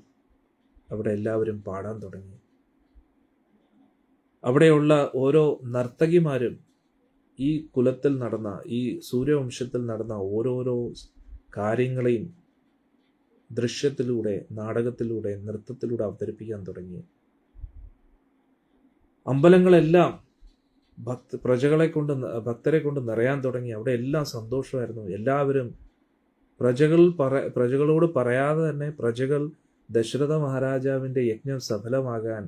അവിടെ എല്ലാവരും പാടാൻ തുടങ്ങി. അവിടെയുള്ള ഓരോ നർത്തകിമാരും ഈ കുലത്തിൽ നടന്ന, ഈ സൂര്യവംശത്തിൽ നടന്ന ഓരോരോ കാര്യങ്ങളെയും ദൃശ്യത്തിലൂടെ, നാടകത്തിലൂടെ, നൃത്തത്തിലൂടെ അവതരിപ്പിക്കാൻ തുടങ്ങി. അമ്പലങ്ങളെല്ലാം ഭക്തരെ കൊണ്ട് നിറയാൻ തുടങ്ങി. അവിടെ എല്ലാം സന്തോഷമായിരുന്നു. എല്ലാവരും പ്രജകളോട് പറയാതെ തന്നെ പ്രജകൾ ദശരഥ മഹാരാജാവിൻ്റെ യജ്ഞം സഫലമാകാൻ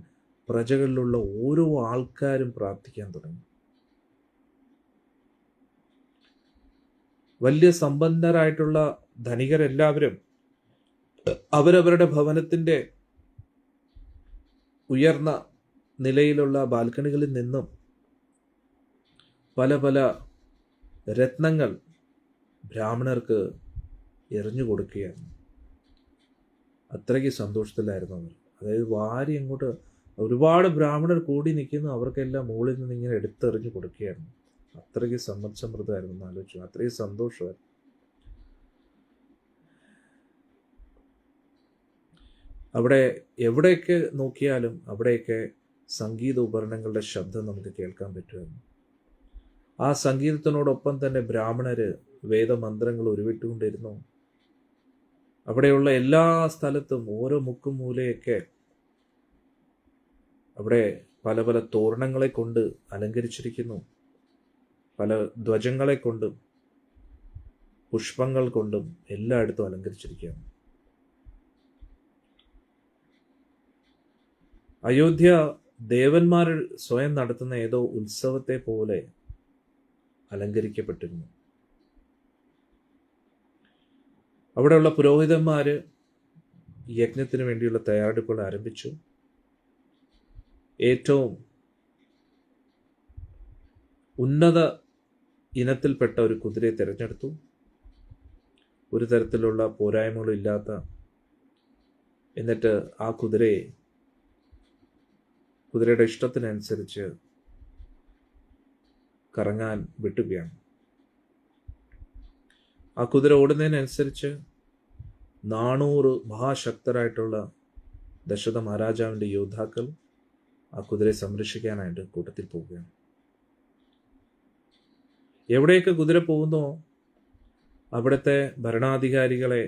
പ്രജകളിലുള്ള ഓരോ ആൾക്കാരും പ്രാർത്ഥിക്കാൻ തുടങ്ങി. വലിയ സമ്പന്നരായിട്ടുള്ള ധനികരെല്ലാവരും അവരവരുടെ ഭവനത്തിൻ്റെ ഉയർന്ന നിലയിലുള്ള ബാൽക്കണികളിൽ നിന്നും പല പല രത്നങ്ങൾ ബ്രാഹ്മണർക്ക് എറിഞ്ഞു കൊടുക്കുകയാണ്. അത്രയ്ക്ക് സന്തോഷത്തിലായിരുന്നു അവർ. അതായത് വാരി അങ്ങോട്ട് ഒരുപാട് ബ്രാഹ്മണർ കൂടി നിൽക്കുന്നു, അവർക്കെല്ലാം മുകളിൽ നിന്ന് ഇങ്ങനെ എടുത്തെറിഞ്ഞു കൊടുക്കുകയായിരുന്നു. അത്രയ്ക്ക് സമൃദ്ധമായിരുന്നു എന്ന് ആലോചിച്ചു. അത്രയും സന്തോഷമായിരുന്നു. അവിടെ എവിടെയൊക്കെ നോക്കിയാലും അവിടെയൊക്കെ സംഗീത ഉപകരണങ്ങളുടെ ശബ്ദം നമുക്ക് കേൾക്കാൻ പറ്റുമായിരുന്നു. ആ സംഗീതത്തിനോടൊപ്പം തന്നെ ബ്രാഹ്മണര് വേദമന്ത്രങ്ങൾ ഉരുവിട്ടുകൊണ്ടിരുന്നു. അവിടെയുള്ള എല്ലാ സ്ഥലത്തും ഓരോ മുക്കും മൂലയൊക്കെ അവിടെ പല പല തോരണങ്ങളെ കൊണ്ട് അലങ്കരിച്ചിരിക്കുന്നു. പല ധ്വജങ്ങളെ കൊണ്ടും പുഷ്പങ്ങൾ കൊണ്ടും എല്ലായിടത്തും അലങ്കരിച്ചിരിക്കുകയാണ്. അയോധ്യ ദേവന്മാർ സ്വയം നടത്തുന്ന ഏതോ ഉത്സവത്തെ പോലെ അലങ്കരിക്കപ്പെട്ടിരുന്നു. അവിടെയുള്ള പുരോഹിതന്മാർ യജ്ഞത്തിന് വേണ്ടിയുള്ള തയ്യാറെടുപ്പുകൾ ആരംഭിച്ചു. ഏറ്റവും ഉന്നത ഇനത്തിൽപ്പെട്ട ഒരു കുതിരയെ തിരഞ്ഞെടുത്തു. ഒരു തരത്തിലുള്ള പോരായ്മകളും ഇല്ലാത്ത, എന്നിട്ട് ആ കുതിരയുടെ ഇഷ്ടത്തിനനുസരിച്ച് കറങ്ങാൻ വിട്ടുകയാണ്. ആ കുതിര ഓടുന്നതിനനുസരിച്ച് 400 മഹാശക്തരായിട്ടുള്ള ദശരഥ മഹാരാജാവിൻ്റെ യോദ്ധാക്കൾ ആ കുതിരയെ സംരക്ഷിക്കാനായിട്ട് കൂട്ടത്തിൽ പോവുകയാണ്. എവിടെയൊക്കെ കുതിര പോകുന്നോ അവിടുത്തെ ഭരണാധികാരികളെ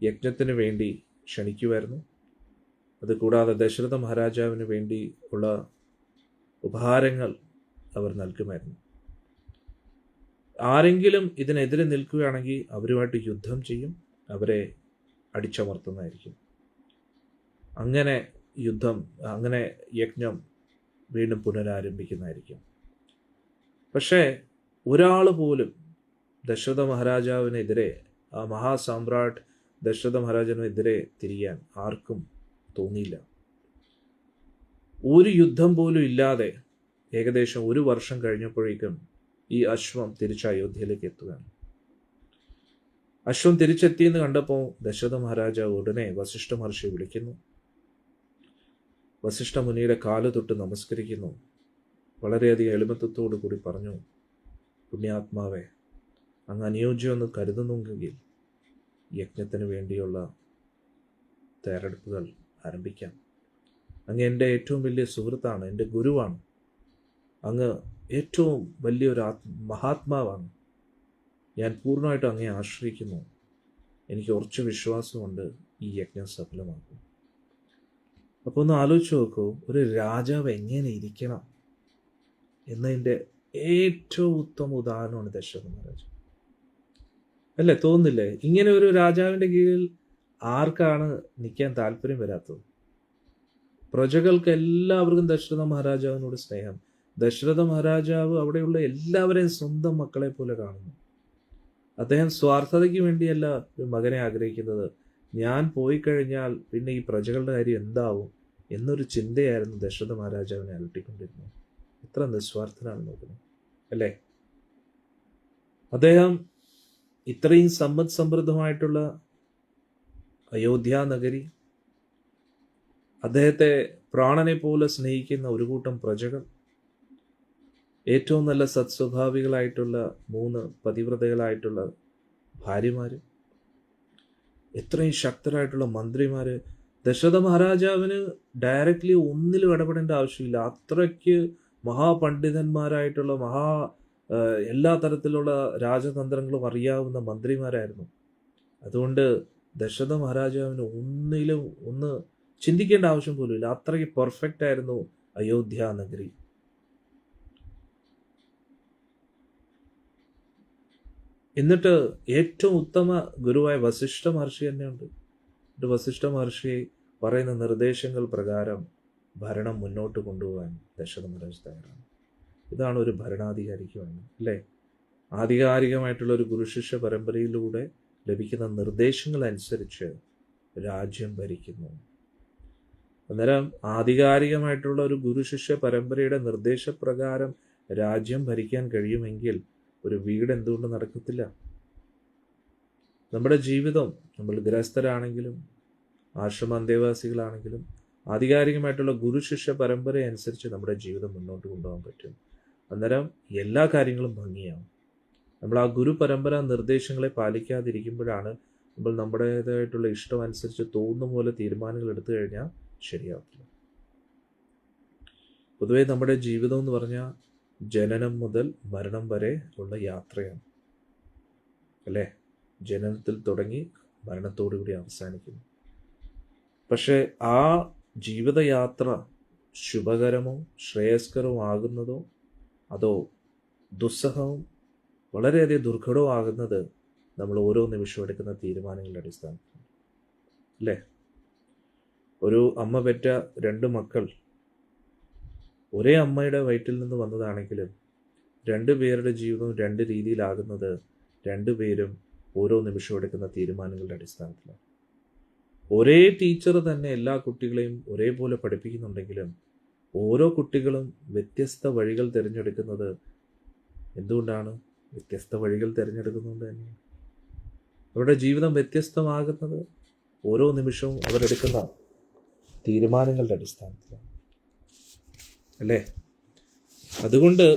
യജ്ഞത്തിന് വേണ്ടി ക്ഷണിക്കുമായിരുന്നു. അതുകൂടാതെ ദശരഥ മഹാരാജാവിന് വേണ്ടി ഉള്ള ഉപഹാരങ്ങൾ അവർ നൽകുമായിരുന്നു. ആരെങ്കിലും ഇതിനെതിരെ നിൽക്കുകയാണെങ്കിൽ അവരുമായിട്ട് യുദ്ധം ചെയ്യും, അവരെ അടിച്ചമർത്തുന്നതായിരിക്കും. അങ്ങനെ യജ്ഞം വീണ്ടും പുനരാരംഭിക്കുന്നതായിരിക്കും. പക്ഷേ ഒരാൾ പോലും ദശരഥ മഹാരാജാവിനെതിരെ, ആ മഹാസാമ്രാട്ട് ദശരഥ മഹാരാജാവിനെതിരെ തിരിയാൻ ആർക്കും തോന്നിയില്ല. ഒരു യുദ്ധം പോലും ഇല്ലാതെ ഏകദേശം 1 വർഷം കഴിഞ്ഞപ്പോഴേക്കും ഈ അശ്വം തിരിച്ച് അയോധ്യയിലേക്ക് എത്തുകയാണ്. അശ്വം തിരിച്ചെത്തിയെന്ന് കണ്ടപ്പോൾ ദശരഥ മഹാരാജാവ് ഉടനെ വസിഷ്ഠ മഹർഷിയെ വിളിക്കുന്നു. വസിഷ്ഠ മുനിയുടെ കാല് തൊട്ട് നമസ്കരിക്കുന്നു. വളരെയധികം എളിമത്വത്തോടു കൂടി പറഞ്ഞു, പുണ്യാത്മാവെ, അങ്ങ് അനുയോജ്യമെന്ന് കരുതുന്നുവെങ്കിൽ യജ്ഞത്തിന് വേണ്ടിയുള്ള തയ്യാറെടുപ്പുകൾ ആരംഭിക്കാം. അങ്ങ് എൻ്റെ ഏറ്റവും വലിയ സുഹൃത്താണ്, എൻ്റെ ഗുരുവാണ്. അങ്ങ് ഏറ്റവും വലിയൊരു മഹാത്മാവാണ്. ഞാൻ പൂർണ്ണമായിട്ടും അങ്ങയെ ആശ്രയിക്കുന്നു. എനിക്ക് ഉറച്ച വിശ്വാസമുണ്ട് ഈ യജ്ഞം സഫലമാക്കും. അപ്പോൾ ഒന്ന് ആലോചിച്ച് നോക്കൂ, ഒരു രാജാവ് എങ്ങനെ ഇരിക്കണം എന്നതിൻ്റെ ഏറ്റവും ഉത്തമ ഉദാഹരണമാണ് ദശരഥ മഹാരാജ്. അല്ലേ, തോന്നുന്നില്ലേ? ഇങ്ങനെ ഒരു രാജാവിൻ്റെ കീഴിൽ ആർക്കാണ് നിൽക്കാൻ താല്പര്യം വരാത്തത്? പ്രജകൾക്ക് എല്ലാവർക്കും ദശരഥ മഹാരാജാവിനോട് സ്നേഹം. ദശരഥ മഹാരാജാവ് അവിടെയുള്ള എല്ലാവരെയും സ്വന്തം മക്കളെ പോലെ കാണുന്നു. അദ്ദേഹം സ്വാർത്ഥതയ്ക്ക് വേണ്ടിയല്ല ഒരു മകനെ ആഗ്രഹിക്കുന്നത്. ഞാൻ പോയി കഴിഞ്ഞാൽ പിന്നെ ഈ പ്രജകളുടെ കാര്യം എന്താവും എന്നൊരു ചിന്തയായിരുന്നു ദശരഥ മഹാരാജാവിനെ അലട്ടിക്കൊണ്ടിരുന്നത്. എത്ര നിസ്വാർത്ഥനാണ് നോക്കുന്നത്, അല്ലേ? അദ്ദേഹം ഇത്രയും സമ്പദ് സമൃദ്ധമായിട്ടുള്ള അയോധ്യ നഗരി, അദ്ദേഹത്തെ പ്രാണനെ പോലെ സ്നേഹിക്കുന്ന ഒരു കൂട്ടം പ്രജകൾ, ഏറ്റവും നല്ല സത്സ്വഭാവികളായിട്ടുള്ള 3 പതിവ്രതകളായിട്ടുള്ള ഭാര്യമാര്, എത്രയും ശക്തരായിട്ടുള്ള മന്ത്രിമാര്. ദശരഥ മഹാരാജാവിന് ഡയറക്റ്റ്ലി ഒന്നിലും ഇടപെടേണ്ട ആവശ്യമില്ല. അത്രയ്ക്ക് മഹാപണ്ഡിതന്മാരായിട്ടുള്ള എല്ലാ തരത്തിലുള്ള രാജതന്ത്രങ്ങളും അറിയാവുന്ന മന്ത്രിമാരായിരുന്നു. അതുകൊണ്ട് ദശരഥ മഹാരാജാവിന് ഒന്ന് ചിന്തിക്കേണ്ട ആവശ്യം പോലും ഇല്ല. അത്രയ്ക്ക് പെർഫെക്റ്റ് ആയിരുന്നു അയോധ്യ നഗരി. എന്നിട്ട് ഏറ്റവും ഉത്തമ ഗുരുവായ വസിഷ്ഠ മഹർഷി തന്നെയുണ്ട്. വസിഷ്ഠ മഹർഷി പറയുന്ന നിർദ്ദേശങ്ങൾ പ്രകാരം ഭരണം മുന്നോട്ട് കൊണ്ടുപോകാൻ ദശരഥ മഹാരാജ് തയ്യാറാണ്. ഇതാണ് ഒരു ഭരണാധികാരിക്ക് വേണ്ടത്, അല്ലേ? ആധികാരികമായിട്ടുള്ള ഒരു ഗുരുശിഷ്യ പരമ്പരയിലൂടെ ലഭിക്കുന്ന നിർദ്ദേശങ്ങൾ അനുസരിച്ച് രാജ്യം ഭരിക്കുന്നു. അന്നേരം ആധികാരികമായിട്ടുള്ള ഒരു ഗുരുശിഷ്യ പരമ്പരയുടെ നിർദ്ദേശപ്രകാരം രാജ്യം ഭരിക്കാൻ കഴിയുമെങ്കിൽ ഒരു വീട് എന്തുകൊണ്ട് നടക്കത്തില്ല? നമ്മുടെ ജീവിതം, നമ്മൾ ഗൃഹസ്ഥരാണെങ്കിലും ആശ്രമ അന്തേവാസികളാണെങ്കിലും ആധികാരികമായിട്ടുള്ള ഗുരുശിഷ്യ പരമ്പര അനുസരിച്ച് നമ്മുടെ ജീവിതം മുന്നോട്ട് കൊണ്ടുപോകാൻ പറ്റും. അന്നേരം എല്ലാ കാര്യങ്ങളും ഭംഗിയാവും. നമ്മൾ ആ ഗുരു പരമ്പര നിർദ്ദേശങ്ങളെ പാലിക്കാതിരിക്കുമ്പോഴാണ് നമ്മൾ നമ്മുടേതായിട്ടുള്ള ഇഷ്ടം അനുസരിച്ച് തോന്നുന്ന പോലെ തീരുമാനങ്ങൾ എടുത്തു കഴിഞ്ഞാൽ ശരിയാവില്ല. പൊതുവേ നമ്മുടെ ജീവിതം എന്ന് പറഞ്ഞാൽ ജനനം മുതൽ മരണം വരെ ഉള്ള യാത്രയാണ്, അല്ലേ? ജനനത്തിൽ തുടങ്ങി മരണത്തോടുകൂടി അവസാനിക്കുന്നു. പക്ഷെ ആ ജീവിതയാത്ര ശുഭകരമോ ശ്രേയസ്കരമോ ആകുന്നതോ അതോ ദുസ്സഹവും വളരെയധികം ദുർഘടവും ആകുന്നത് നമ്മൾ ഓരോ നിമിഷവും എടുക്കുന്ന തീരുമാനങ്ങളുടെ അടിസ്ഥാനത്തിൽ, അല്ലേ? ഒരു അമ്മ പെറ്റ 2 മക്കൾ ഒരേ അമ്മയുടെ വയറ്റിൽ നിന്ന് വന്നതാണെങ്കിലും 2 പേരുടെ ജീവിതം 2 രീതിയിലാകുന്നത് 2 പേരും ഓരോ നിമിഷവും എടുക്കുന്ന തീരുമാനങ്ങളുടെ അടിസ്ഥാനത്തിലാണ്. ഒരേ ടീച്ചർ തന്നെ എല്ലാ കുട്ടികളെയും ഒരേപോലെ പഠിപ്പിക്കുന്നുണ്ടെങ്കിലും ഓരോ കുട്ടികളും വ്യത്യസ്ത വഴികൾ തിരഞ്ഞെടുക്കുന്നത് എന്തുകൊണ്ടാണ്? വ്യത്യസ്ത വഴികൾ തിരഞ്ഞെടുക്കുന്നതുകൊണ്ട് തന്നെയാണ്. അവരുടെ ജീവിതം വ്യത്യസ്തമാകുന്നത് ഓരോ നിമിഷവും അവരെടുക്കുന്ന തീരുമാനങ്ങളുടെ അടിസ്ഥാനത്തിലാണ്, അല്ലേ? അതുകൊണ്ട്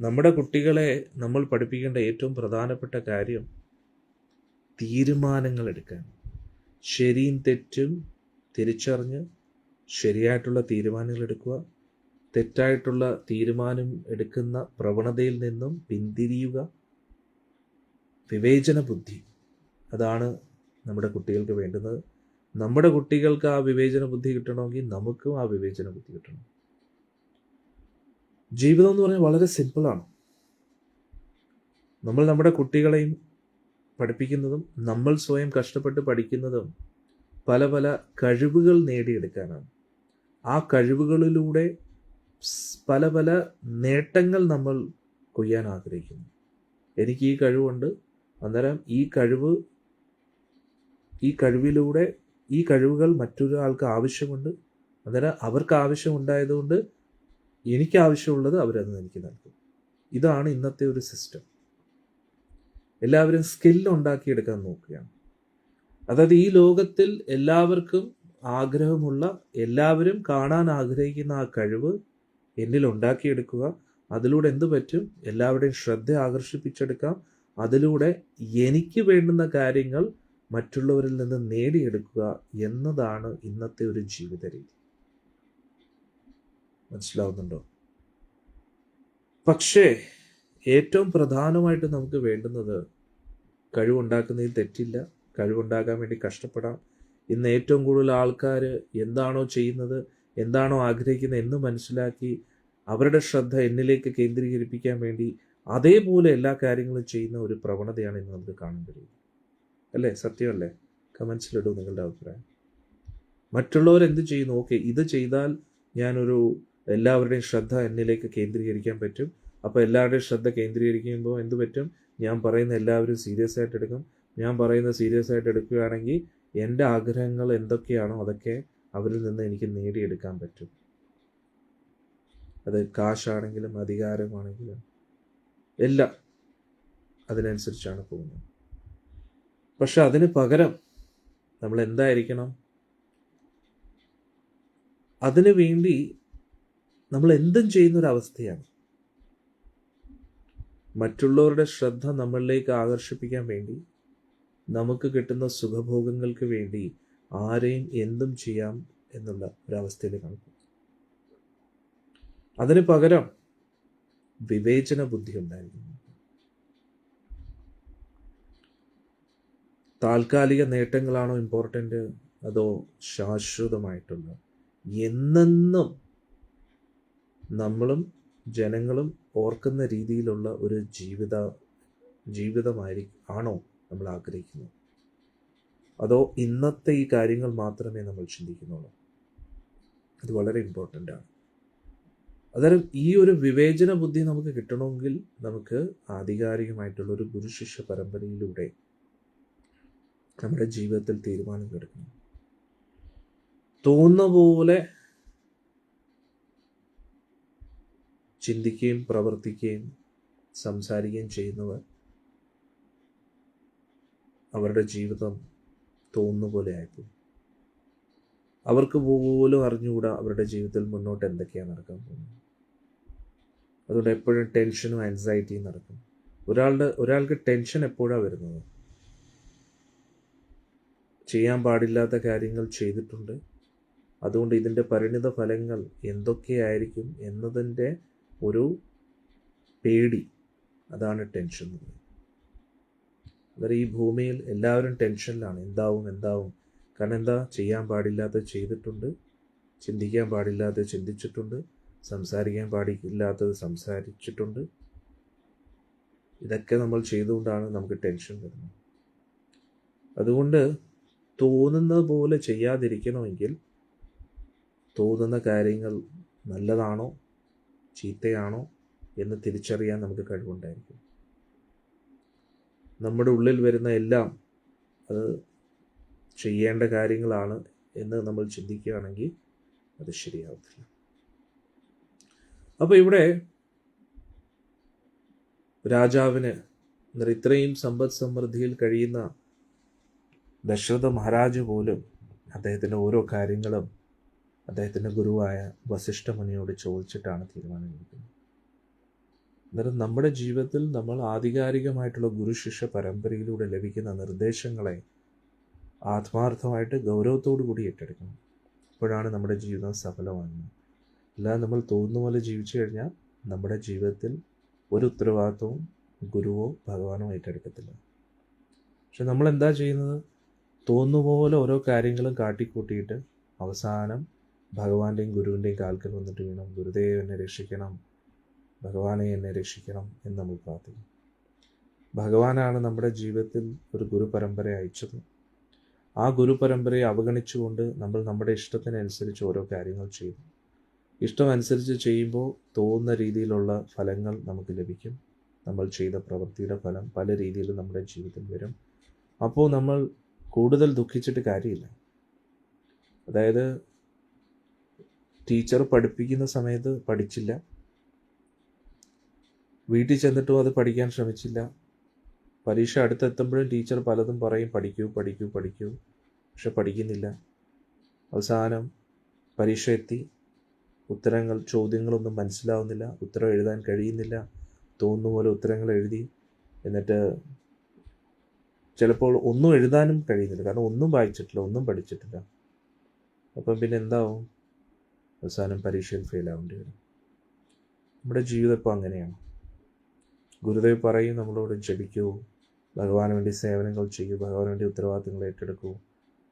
നമ്മുടെ കുട്ടികളെ നമ്മൾ പഠിപ്പിക്കേണ്ട ഏറ്റവും പ്രധാനപ്പെട്ട കാര്യം തീരുമാനങ്ങൾ എടുക്കാൻ, ശരിയും തെറ്റും തിരിച്ചറിഞ്ഞ് ശരിയായിട്ടുള്ള തീരുമാനങ്ങൾ എടുക്കുക, തെറ്റായിട്ടുള്ള തീരുമാനം എടുക്കുന്ന പ്രവണതയിൽ നിന്നും പിന്തിരിയുക. വിവേചന ബുദ്ധി, അതാണ് നമ്മുടെ കുട്ടികൾക്ക് വേണ്ടുന്നത്. നമ്മുടെ കുട്ടികൾക്ക് ആ വിവേചന ബുദ്ധി കിട്ടണമെങ്കിൽ നമുക്കും ആ വിവേചന ബുദ്ധി കിട്ടണം. ജീവിതം എന്ന് പറഞ്ഞാൽ വളരെ സിമ്പിളാണ്. നമ്മൾ നമ്മുടെ കുട്ടികളെയും പഠിപ്പിക്കുന്നതും നമ്മൾ സ്വയം കഷ്ടപ്പെട്ട് പഠിക്കുന്നതും പല പല കഴിവുകൾ നേടിയെടുക്കാനാണ്. ആ കഴിവുകളിലൂടെ പല പല നേട്ടങ്ങൾ നമ്മൾ കൊയ്യാൻ ആഗ്രഹിക്കുന്നു. എനിക്ക് ഈ കഴിവുണ്ട്, അന്നേരം ഈ കഴിവിലൂടെ ഈ കഴിവുകൾ മറ്റൊരാൾക്ക് ആവശ്യമുണ്ട്, അന്നേരം അവർക്ക് ആവശ്യമുണ്ടായതുകൊണ്ട് എനിക്ക് ആവശ്യമുള്ളത് അവരത് എനിക്ക് നൽകും. ഇതാണ് ഇന്നത്തെ ഒരു സിസ്റ്റം. എല്ലാവരും സ്കില്ല് ഉണ്ടാക്കിയെടുക്കാൻ നോക്കുകയാണ്. അതായത് ഈ ലോകത്തിൽ എല്ലാവർക്കും ആഗ്രഹമുള്ള, എല്ലാവരും കാണാൻ ആഗ്രഹിക്കുന്ന ആ കഴിവ് എന്നിൽ ഉണ്ടാക്കിയെടുക്കുക. അതിലൂടെ എന്തു പറ്റും? എല്ലാവരുടെയും ശ്രദ്ധ ആകർഷിപ്പിച്ചെടുക്കാം. അതിലൂടെ എനിക്ക് വേണ്ടുന്ന കാര്യങ്ങൾ മറ്റുള്ളവരിൽ നിന്ന് നേടിയെടുക്കുക എന്നതാണ് ഇന്നത്തെ ഒരു ജീവിത രീതി. മനസ്സിലാവുന്നുണ്ടോ? പക്ഷേ ഏറ്റവും പ്രധാനമായിട്ട് നമുക്ക് വേണ്ടുന്നത്, കഴിവുണ്ടാക്കുന്നതിൽ തെറ്റില്ല, കഴിവുണ്ടാക്കാൻ വേണ്ടി കഷ്ടപ്പെടാം. ഇന്ന് ഏറ്റവും കൂടുതൽ ആൾക്കാർ എന്താണോ ചെയ്യുന്നത്, എന്താണോ ആഗ്രഹിക്കുന്നത് എന്ന് മനസ്സിലാക്കി അവരുടെ ശ്രദ്ധ എന്നിലേക്ക് കേന്ദ്രീകരിപ്പിക്കാൻ വേണ്ടി അതേപോലെ എല്ലാ കാര്യങ്ങളും ചെയ്യുന്ന ഒരു പ്രവണതയാണ് ഇന്ന് നമുക്ക് കാണാൻ കഴിയുന്നത്, അല്ലേ? സത്യമല്ലേ? കമൻസിലിടൂ നിങ്ങളുടെ അഭിപ്രായം. മറ്റുള്ളവർ എന്ത് ചെയ്യുന്നു? ഓക്കെ, ഇത് ചെയ്താൽ എല്ലാവരുടെയും ശ്രദ്ധ എന്നിലേക്ക് കേന്ദ്രീകരിക്കാൻ പറ്റും. അപ്പോൾ എല്ലാവരുടെയും ശ്രദ്ധ കേന്ദ്രീകരിക്കുമ്പോൾ എന്ത് പറ്റും? ഞാൻ പറയുന്ന എല്ലാവരും സീരിയസ് ആയിട്ട് എടുക്കും. ഞാൻ പറയുന്നത് സീരിയസ് ആയിട്ട് എടുക്കുകയാണെങ്കിൽ എൻ്റെ ആഗ്രഹങ്ങൾ എന്തൊക്കെയാണോ അതൊക്കെ അവരിൽ നിന്ന് എനിക്ക് നേടിയെടുക്കാൻ പറ്റും. അത് കാശാണെങ്കിലും അധികാരമാണെങ്കിലും എല്ലാം അതിനനുസരിച്ചാണ് പോകുന്നത്. പക്ഷെ അതിന് പകരം നമ്മൾ എന്തായിരിക്കണം? അതിനു വേണ്ടി നമ്മൾ എന്തും ചെയ്യുന്നൊരവസ്ഥയാണ്. മറ്റുള്ളവരുടെ ശ്രദ്ധ നമ്മളിലേക്ക് ആകർഷിപ്പിക്കാൻ വേണ്ടി, നമുക്ക് കിട്ടുന്ന സുഖഭോഗങ്ങൾക്ക് വേണ്ടി ആരെയും എന്തും ചെയ്യാം എന്നുള്ള ഒരവസ്ഥയിലേക്കാണ്. അതിന് പകരം വിവേചന ബുദ്ധി ഉണ്ടായിരിക്കുന്നു. താൽക്കാലിക നേട്ടങ്ങളാണോ ഇമ്പോർട്ടൻ്റ്, അതോ ശാശ്വതമായിട്ടുള്ള എന്നെന്നും നമ്മളും ജനങ്ങളും ഓർക്കുന്ന രീതിയിലുള്ള ഒരു ജീവിതമാണോ നമ്മൾ ആഗ്രഹിക്കുന്നത്? അതോ ഇന്നത്തെ ഈ കാര്യങ്ങൾ മാത്രമേ നമ്മൾ ചിന്തിക്കുന്നുള്ളൂ? ഇത് വളരെ ഇമ്പോർട്ടൻ്റ് ആണ്. അതായത് ഈ ഒരു വിവേചന ബുദ്ധി നമുക്ക് കിട്ടണമെങ്കിൽ നമുക്ക് ആധികാരികമായിട്ടുള്ള ഒരു ഗുരുശിഷ്യ പരമ്പരയിലൂടെ നമ്മുടെ ജീവിതത്തിൽ തീരുമാനങ്ങൾ എടുക്കണം. തോന്നുന്ന പോലെ ചിന്തിക്കുകയും പ്രവർത്തിക്കുകയും സംസാരിക്കുകയും ചെയ്യുന്നവർ അവരുടെ ജീവിതം തോന്നുന്ന പോലെ ആയിപ്പോകും. അവർക്ക് പോലും അറിഞ്ഞുകൂടാ അവരുടെ ജീവിതത്തിൽ മുന്നോട്ട് എന്തൊക്കെയാണ് നടക്കാൻ പോകുന്നത്. അതുകൊണ്ട് എപ്പോഴും ടെൻഷനും ആൻസൈറ്റിയും നടക്കും. ഒരാൾക്ക് ടെൻഷൻ എപ്പോഴാണ് വരുന്നത്? ചെയ്യാൻ പാടില്ലാത്ത കാര്യങ്ങൾ ചെയ്തിട്ടുണ്ട്, അതുകൊണ്ട് ഇതിൻ്റെ പരിണിത ഫലങ്ങൾ എന്തൊക്കെയായിരിക്കും എന്നതിൻ്റെ ഒരു പേടി, അതാണ് ടെൻഷൻ എന്ന് പറയുന്നത്. അതായത് ഈ ഭൂമിയിൽ എല്ലാവരും ടെൻഷനിലാണ്. എന്താവും. കാരണം എന്താ? ചെയ്യാൻ പാടില്ലാത്തത് ചെയ്തിട്ടുണ്ട്, ചിന്തിക്കാൻ പാടില്ലാത്തത് ചിന്തിച്ചിട്ടുണ്ട്, സംസാരിക്കാൻ പാടില്ലാത്തത് സംസാരിച്ചിട്ടുണ്ട്. ഇതൊക്കെ നമ്മൾ ചെയ്തുകൊണ്ടാണ് നമുക്ക് ടെൻഷൻ വരുന്നത്. അതുകൊണ്ട് തോന്നുന്ന പോലെ ചെയ്യാതിരിക്കണമെങ്കിൽ തോന്നുന്ന കാര്യങ്ങൾ നല്ലതാണോ ചീത്തയാണോ എന്ന് തിരിച്ചറിയാൻ നമുക്ക് കഴിവുണ്ടായിരിക്കും. നമ്മുടെ ഉള്ളിൽ വരുന്ന എല്ലാം അത് ചെയ്യേണ്ട കാര്യങ്ങളാണ് എന്ന് നമ്മൾ ചിന്തിക്കുകയാണെങ്കിൽ അത് ശരിയാവത്തില്ല. അപ്പോൾ ഇവിടെ രാജാവിന് എന്നാൽ ഇത്രയും സമ്പദ് സമൃദ്ധിയിൽ കഴിയുന്ന ദശരഥ മഹാരാജ് പോലും അദ്ദേഹത്തിൻ്റെ ഓരോ കാര്യങ്ങളും അദ്ദേഹത്തിൻ്റെ ഗുരുവായ വസിഷ്ഠ മുനിയോട് ചോദിച്ചിട്ടാണ് തീരുമാനമെടുക്കുന്നത്. അന്നേരം നമ്മുടെ ജീവിതത്തിൽ നമ്മൾ ആധികാരികമായിട്ടുള്ള ഗുരുശിഷ്യ പരമ്പരയിലൂടെ ലഭിക്കുന്ന നിർദ്ദേശങ്ങളെ ആത്മാർത്ഥമായിട്ട് ഗൗരവത്തോടു കൂടി ഏറ്റെടുക്കണം. അപ്പോഴാണ് നമ്മുടെ ജീവിതം സഫലമാകുന്നത്. അല്ലാതെ നമ്മൾ തോന്നുന്ന പോലെ ജീവിച്ചു കഴിഞ്ഞാൽ നമ്മുടെ ജീവിതത്തിൽ ഒരു ഉത്തരവാദിത്വവും ഗുരുവോ ഭഗവാനോ ഏറ്റെടുക്കത്തില്ല. പക്ഷെ നമ്മൾ എന്താ ചെയ്യുന്നത്? തോന്നുന്ന പോലെ ഓരോ കാര്യങ്ങളും കാട്ടിക്കൂട്ടിയിട്ട് അവസാനം ഭഗവാന്റെയും ഗുരുവിൻ്റെയും കാൽക്കൽ വന്നിട്ട് വീണം ഗുരുദേവ് എന്നെ രക്ഷിക്കണം, ഭഗവാനെ എന്നെ രക്ഷിക്കണം എന്ന് നമ്മൾ പ്രാർത്ഥിക്കും. ഭഗവാനാണ് നമ്മുടെ ജീവിതത്തിൽ ഒരു ഗുരു പരമ്പര അയച്ചത്. ആ ഗുരു പരമ്പരയെ അവഗണിച്ചുകൊണ്ട് നമ്മൾ നമ്മുടെ ഇഷ്ടത്തിനനുസരിച്ച് ഓരോ കാര്യങ്ങൾ ചെയ്തു. ഇഷ്ടമനുസരിച്ച് ചെയ്യുമ്പോൾ തോന്നുന്ന രീതിയിലുള്ള ഫലങ്ങൾ നമുക്ക് ലഭിക്കും. നമ്മൾ ചെയ്ത പ്രവൃത്തിയുടെ ഫലം പല രീതിയിലും നമ്മുടെ ജീവിതത്തിൽ വരും. അപ്പോൾ നമ്മൾ കൂടുതൽ ദുഃഖിച്ചിട്ട് കാര്യമില്ല. അതായത് ടീച്ചർ പഠിപ്പിക്കുന്ന സമയത്ത് പഠിച്ചില്ല, വീട്ടിൽ ചെന്നിട്ടും അത് പഠിക്കാൻ ശ്രമിച്ചില്ല, പരീക്ഷ അടുത്തെത്തുമ്പോഴും ടീച്ചർ പലതും പറയും പഠിക്കൂ പഠിക്കൂ പഠിക്കൂ, പക്ഷെ പഠിക്കുന്നില്ല. അവസാനം പരീക്ഷ എത്തി, ചോദ്യങ്ങളൊന്നും മനസ്സിലാവുന്നില്ല, ഉത്തരം എഴുതാൻ കഴിയുന്നില്ല, തോന്നുന്ന പോലെ ഉത്തരങ്ങൾ എഴുതി, എന്നിട്ട് ചിലപ്പോൾ ഒന്നും എഴുതാനും കഴിയുന്നില്ല, കാരണം ഒന്നും വായിച്ചിട്ടില്ല, ഒന്നും പഠിച്ചിട്ടില്ല. അപ്പം പിന്നെ എന്താവും? അവസാനം പരീക്ഷയിൽ ഫെയിലാവേണ്ടി വരും. നമ്മുടെ ജീവിതം ഇപ്പോൾ അങ്ങനെയാണ്. ഗുരുദേവ് പറയും നമ്മളോട് ജപിക്കൂ, ഭഗവാന് വേണ്ടി സേവനങ്ങൾ ചെയ്യൂ, ഭഗവാന് വേണ്ടി ഉത്തരവാദിത്തങ്ങൾ ഏറ്റെടുക്കൂ.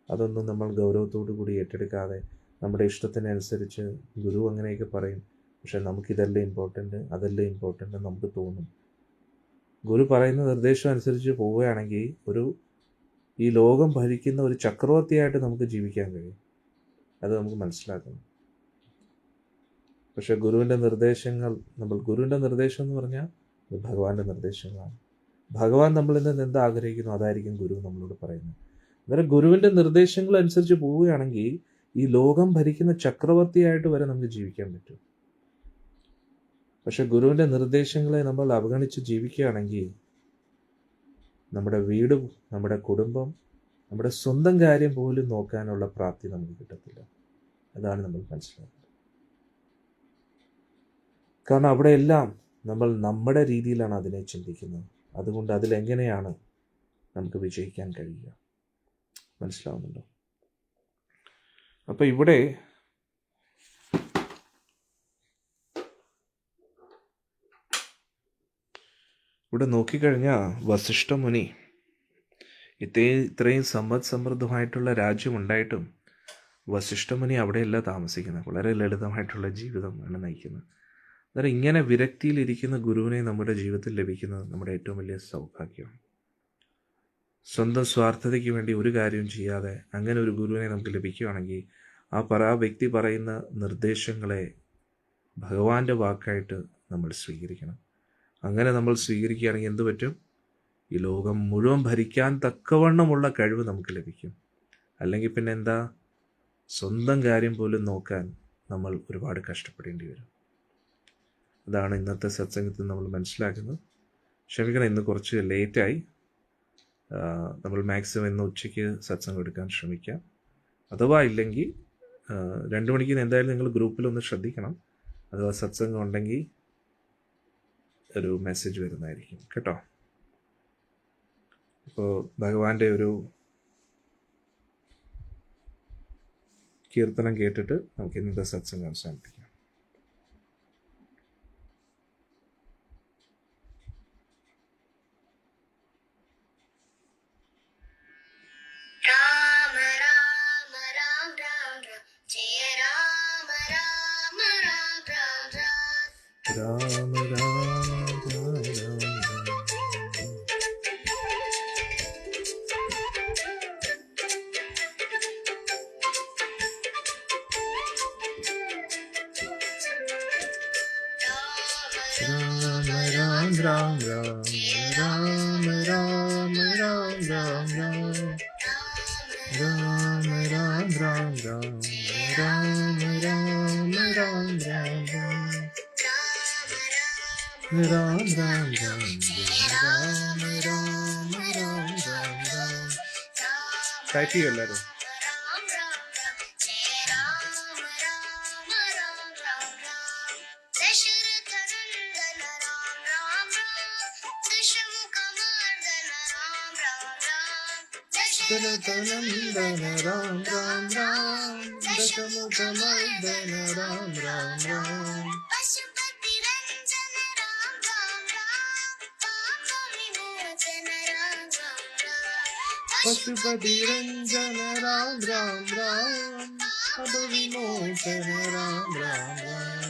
അതൊന്നും നമ്മൾ ഗൗരവത്തോടു കൂടി ഏറ്റെടുക്കാതെ നമ്മുടെ ഇഷ്ടത്തിനനുസരിച്ച് ഗുരു അങ്ങനെയൊക്കെ പറയും, പക്ഷെ നമുക്കിതല്ലേ ഇമ്പോർട്ടൻ്റ്, അതല്ലേ ഇമ്പോർട്ടൻ്റ് നമുക്ക് തോന്നും. ഗുരു പറയുന്ന നിർദ്ദേശം അനുസരിച്ച് പോവുകയാണെങ്കിൽ ഈ ലോകം ഭരിക്കുന്ന ഒരു ചക്രവർത്തിയായിട്ട് നമുക്ക് ജീവിക്കാൻ കഴിയും. അത് നമുക്ക് മനസ്സിലാക്കണം. പക്ഷെ ഗുരുവിൻ്റെ നിർദ്ദേശം എന്ന് പറഞ്ഞാൽ ഇത് ഭഗവാന്റെ നിർദ്ദേശങ്ങളാണ്. ഭഗവാൻ നമ്മളിൽ നിന്ന് എന്ത് ആഗ്രഹിക്കുന്നു അതായിരിക്കും ഗുരു നമ്മളോട് പറയുന്നത്. അന്നേരം ഗുരുവിൻ്റെ നിർദ്ദേശങ്ങൾ അനുസരിച്ച് പോവുകയാണെങ്കിൽ ഈ ലോകം ഭരിക്കുന്ന ചക്രവർത്തിയായിട്ട് വരെ നമുക്ക് ജീവിക്കാൻ പറ്റും. പക്ഷെ ഗുരുവിൻ്റെ നിർദ്ദേശങ്ങളെ നമ്മൾ അവഗണിച്ച് ജീവിക്കുകയാണെങ്കിൽ നമ്മുടെ വീടും നമ്മുടെ കുടുംബം, നമ്മുടെ സ്വന്തം കാര്യം പോലും നോക്കാനുള്ള പ്രാപ്തി നമുക്ക് കിട്ടത്തില്ല. അതാണ് നമ്മൾ മനസ്സിലാക്കുന്നത്. കാരണം അവിടെയെല്ലാം നമ്മൾ നമ്മുടെ രീതിയിലാണ് അതിനെ ചിന്തിക്കുന്നത്. അതുകൊണ്ട് അതിലെങ്ങനെയാണ് നമുക്ക് വിജയിക്കാൻ കഴിയുക? മനസ്സിലാവുന്നുണ്ടോ? അപ്പോൾ ഇവിടെ നോക്കിക്കഴിഞ്ഞാൽ വസിഷ്ഠ മുനി ഇത്രയും സമൃദ്ധമായിട്ടുള്ള രാജ്യമുണ്ടായിട്ടും വസിഷ്ഠ മുനി അവിടെയല്ല താമസിക്കുന്നത്. വളരെ ലളിതമായിട്ടുള്ള ജീവിതമാണ് നയിക്കുന്നത്. അന്നേരം ഇങ്ങനെ വിരക്തിയിലിരിക്കുന്ന ഗുരുവിനെ നമ്മുടെ ജീവിതത്തിൽ ലഭിക്കുന്നത് നമ്മുടെ ഏറ്റവും വലിയ സൗഭാഗ്യമാണ്. സ്വന്തം സ്വാർത്ഥതയ്ക്ക് വേണ്ടി ഒരു കാര്യവും ചെയ്യാതെ അങ്ങനെ ഒരു ഗുരുവിനെ നമുക്ക് ലഭിക്കുകയാണെങ്കിൽ ആ വ്യക്തി പറയുന്ന നിർദ്ദേശങ്ങളെ ഭഗവാന്റെ വാക്കായിട്ട് നമ്മൾ സ്വീകരിക്കണം. അങ്ങനെ നമ്മൾ സ്വീകരിക്കുകയാണെങ്കിൽ എന്ത് പറ്റും? ഈ ലോകം മുഴുവൻ ഭരിക്കാൻ തക്കവണ്ണമുള്ള കഴിവ് നമുക്ക് ലഭിക്കും. അല്ലെങ്കിൽ പിന്നെ എന്താ? സ്വന്തം കാര്യം പോലും നോക്കാൻ നമ്മൾ ഒരുപാട് കഷ്ടപ്പെടേണ്ടി വരും. അതാണ് ഇന്നത്തെ സത്സംഗത്തിൽ നമ്മൾ മനസ്സിലാക്കുന്നത്. ക്ഷമിക്കണം, ഇന്ന് കുറച്ച് ലേറ്റായി. നമ്മൾ മാക്സിമം ഇന്ന് ഉച്ചയ്ക്ക് സത്സംഗം എടുക്കാൻ ശ്രമിക്കാം. അഥവാ ഇല്ലെങ്കിൽ 2 മണിക്ക് എന്തായാലും നിങ്ങൾ ഗ്രൂപ്പിലൊന്ന് ശ്രദ്ധിക്കണം. അഥവാ സത്സംഗം ഉണ്ടെങ്കിൽ ഒരു മെസ്സേജ് വരുന്നതായിരിക്കും കേട്ടോ. അപ്പോൾ ഭഗവാന്റെ ഒരു കീർത്തനം കേട്ടിട്ട് നമുക്ക് ഇന്നത്തെ സത്സംഗം അവസാനിപ്പിക്കാം. Rama Rama Ram Ram Ram Ram Ram Ram Ram Ram Ram Ram Ram Ram Ram Ram Ram Ram Ram Ram Jai Ram Ram Ram Ram Ram. Type here, let us. Dashamukamardana Ram Ram Ram. Dashamukamardana Ram Ram Ram. Pashupati Ranjana Ram Ram Ram. Papa Vimochana Ram Ram Ram. Pashupati Ranjana Ram Ram Ram. Papa Vimochana Ram Ram Ram.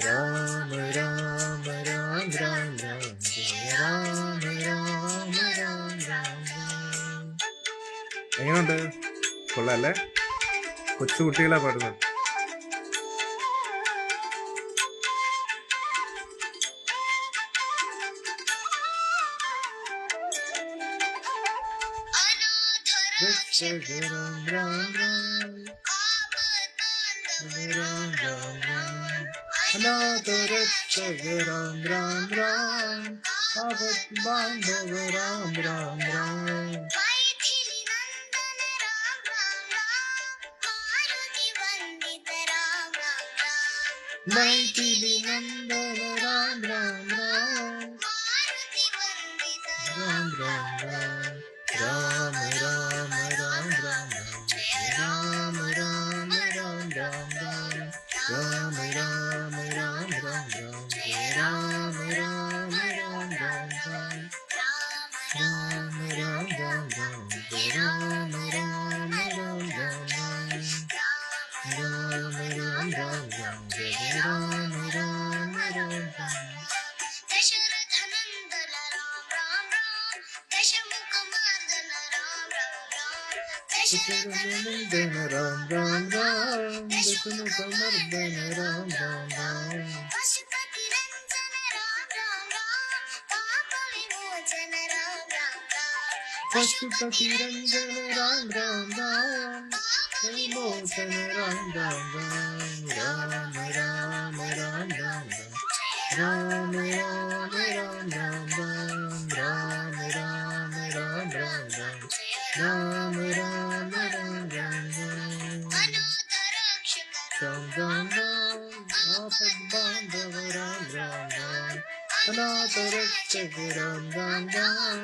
Ram Ram Ram Ram Ram Jai Ram Ram Ram Ram Ram. എങ്ങനെയുണ്ട്? കൊള്ളാല്ലേ? കൊച്ചുകുട്ടികളാ പാടുന്നത്. Ram Ram Ram Ram Ram Ram. Another Ram Ram Ram. Avat Bandhava Ram Ram Ram. Maithili Nandana Ram Ram Ram. Ram Ram Ram. Ram Ram Ram Ram Ram. Ram Ram Ram Ram Ram. Ram Ram Ram Ram Ram. Ram Ram Ram Ram Ram. Ram Ram Ram Ram. Ram Ram Ram Ram Ram. Ram Ram Ram Ram. Ram Ram Ram Ram. Dasharathanandana Ram Ram Ram. Dashamukamardana Ram Ram Ram. Dasharathanandana Ram Ram Ram. Dashamukamardana Ram Ram Ram. Pashupati Ranjana Ram Ram Ram. Papa Vimochana Ram Ram Ram. Pashupati Ranjana Ram Ram Ram. Vimochana Ram Ram Ram. Ram Ram Ram Ram Ram. Ram Ram Ram Ram Ram. Ram Ram Ram Ram Ram. Ram Ram Ram Ram Ram. Ram Ram Ram. Apat Bandhava Ram Ram Ram. Another Ram Ram Ram.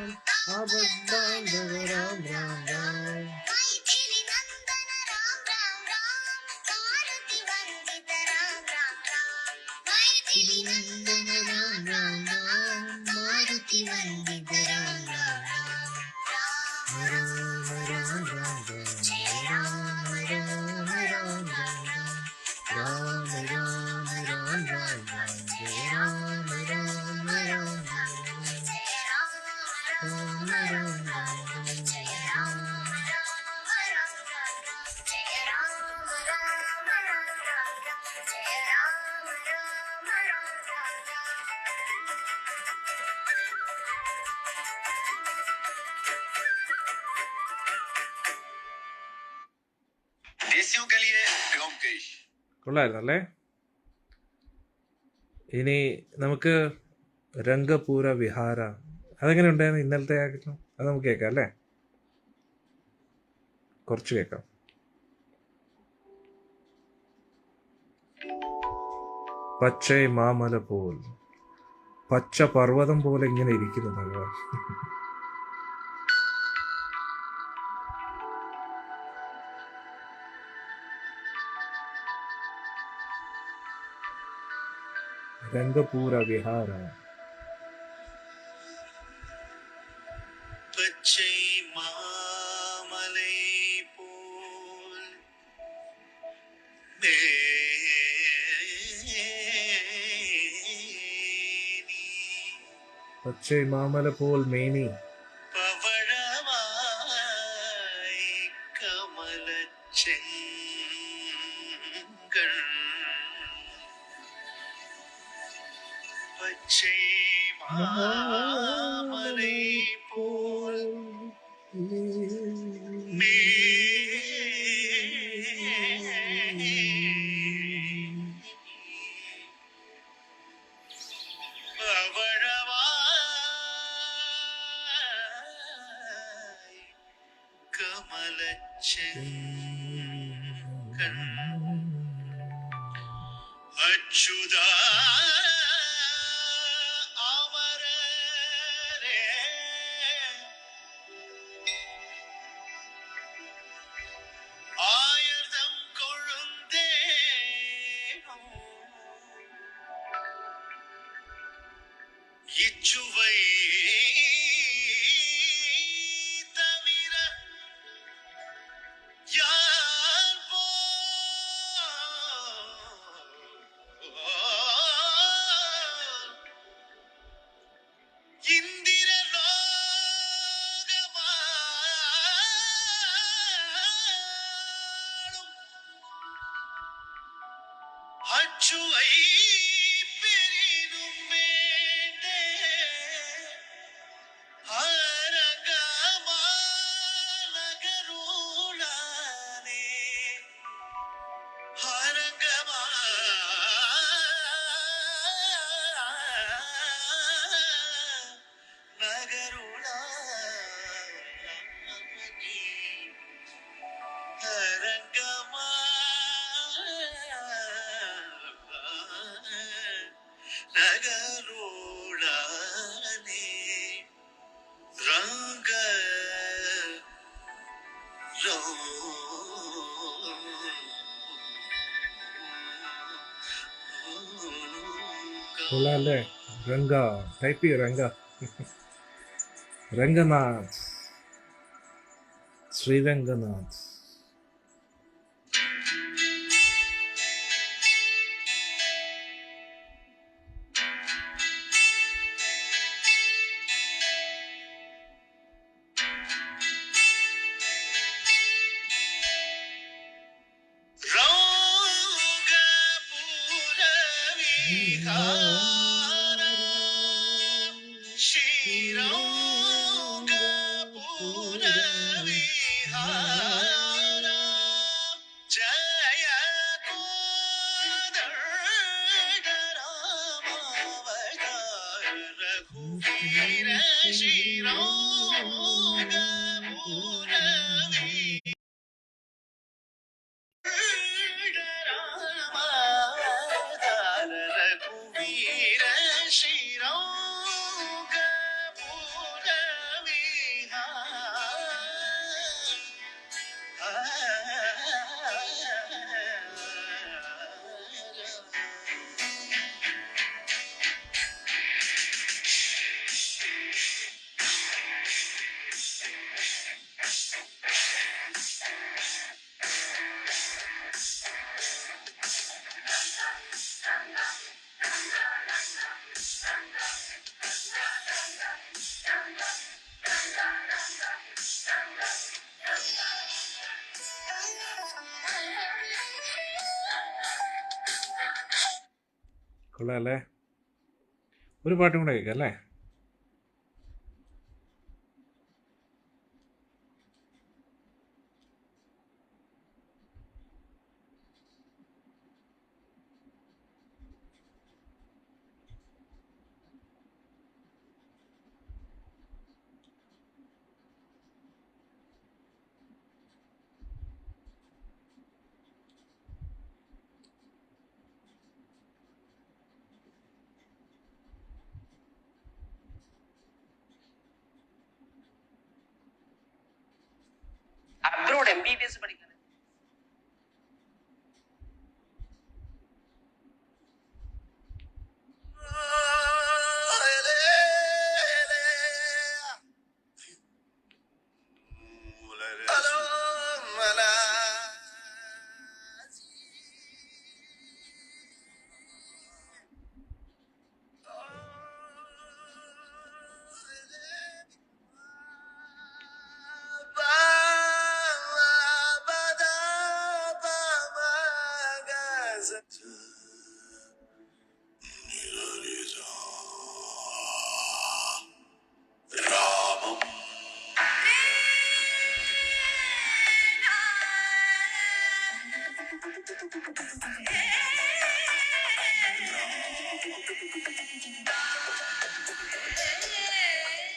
Apat Bandhava Ram Ram Ram. Maithili Nandana Ram Ram Ram. Bharati Vandita Ram Ram Ram. Maithili Nandana Ram Ram Ram. Bharati Vandita Ram Ram Ram. Ram Ram Ram Ram. Ram Ram Ram Ram Ram. Ram Ram Ram Ram Ram. Ram Ram Ram Ram Ram. Ram Ram Ram Ram. കൊള്ളായിരുന്നല്ലേ? ഇനി നമുക്ക് രംഗപൂര വിഹാര, അതെങ്ങനെ ഉണ്ടായിരുന്നു ഇന്നലത്തെ ആയിരുന്നു? അത് നമുക്ക് കേൾക്കാം അല്ലേ? കുറച്ച് കേൾക്കാം. പച്ചൈ മാമല പോൽ, പച്ച പർവ്വതം പോലെ ഇങ്ങനെ ഇരിക്കുന്നു ഭഗവാൻ. രംഗപൂര വിഹാര. പച്ചൈ മാമലൈ പോൽ പച്ചൈ മാമല പോൽ മേനി പവഴമായി കമലച്ചെങ്കൾ പച്ചൈ മാമലൈ പോൽ മേനി അച്യുത അമരരേ ആയർദം കൊഴുന്തേ இச்சுவை தவிர யார் இந்திர லோகமாளும் அச்சுவை பெரிதும் வேண்டே அரங்கமாநகருளானே அரங்கமா நகருளானே அரங்கமா நகருளானே ரங்க കൊള്ളാല്ലേ രംഗ ടൈപ്പ് ചെയ്യ രംഗ രംഗനാഥ് ശ്രീരംഗനാഥ് കൊള്ളാല്ലേ ഒരു പാട്ടും കൂടെ കേൾക്കാം അല്ലേ
അബ്രോഡ് MBBS പഠിക്കുന്നത്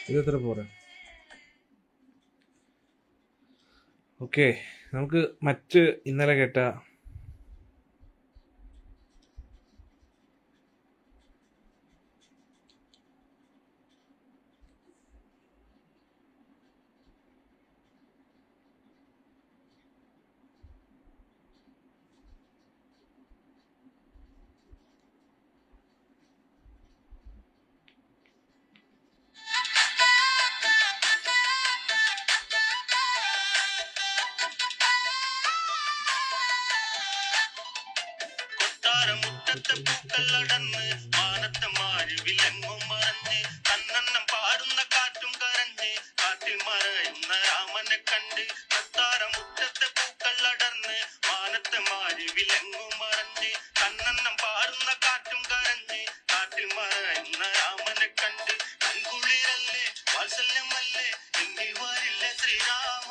ഇതെത്ര പോരെ ഓക്കെ നമുക്ക് മറ്റ് ഇന്നലെ കേട്ട
മുറ്റത്തെ പൂക്കളടന്ന് മാനത്തെ മാഴി വിലങ്ങും മറഞ്ഞ് കണ്ണെണ്ണം പാടുന്ന കാറ്റും കരഞ്ഞ് കാട്ടിൽ മറയുന്ന രാമനെ കണ്ട് മുറ്റത്തെ പൂക്കളടർന്ന് മാനത്തെ മാഴി വിലങ്ങും മറഞ്ഞ് കണ്ണെണ്ണം പാടുന്ന കാറ്റും കരഞ്ഞ് കാട്ടിൽ മറയുന്ന രാമനെ കണ്ട് കൺകുളിരല്ലേ വാത്സല്യമല്ലേ എങ്കിൽ വരില്ല ശ്രീരാമ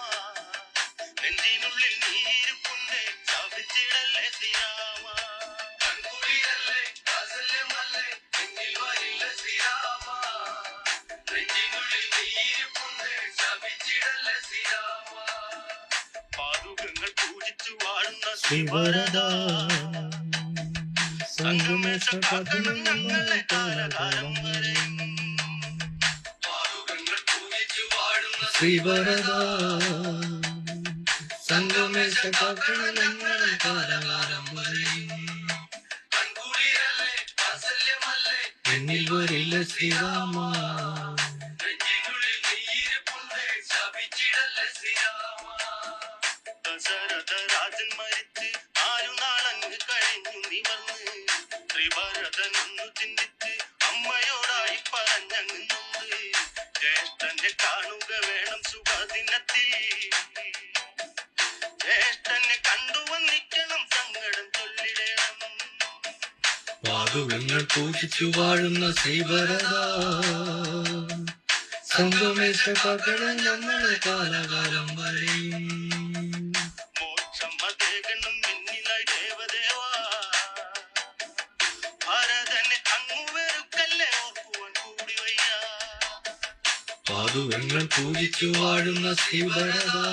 നെഞ്ചിനുള്ളിൽ നീരിപ്പുണ്ട് ശാപിച്ചിടല്ലേ ശ്രീരാമ പാതുകങ്ങൾ പൂജിച്ചു വാഴുന്ന ശ്രീവരദാ സംഗമേശ കാക്കണം ഞങ്ങളെ കാലകാലം വരെ പാതുകങ്ങൾ പൂജിച്ചു വാഴുന്ന ശ്രീവരദാ സംഗമേശ കാക്കണം ഞങ്ങളെ കാലകാലം വരെ കൺകുളിരല്ലേ വാത്സല്യമല്ലേ എന്നിൽ വരില്ല ശ്രീരാമ ദശരഥരാജൻ മരിച്ച് 4 നാളങ്ങ് കഴിഞ്ഞു നിവർന്ന് ശ്രീഭരതനൊന്നു ചിന്തിച്ച് അമ്മയോടായി പറഞ്ഞങ്ങ് നൊന്ന് ജ്യേഷ്ഠനെ കാണുക വേണം ശുഭദിനത്തിൽ ജ്യേഷ്ഠനെ കണ്ടുവന്നിക്കണം സങ്കടം ചൊല്ലിടണം പാതുകങ്ങൾ പൂജിച്ചു വാഴുന്ന ശ്രീഭരദാ സംഗമേശ കാക്കണം നമ്മളെ കാലകാലം വരെ മോക്ഷമതേകണം എന്നിലായി ദേവദേവാ ഭരതനെ അങ്ങു വെറുക്കല്ലേ ഓർക്കുവാൻ കൂടി വയ്യ പാതുകങ്ങൾ പൂജിച്ചു വാഴുന്ന ശ്രീഭരദാ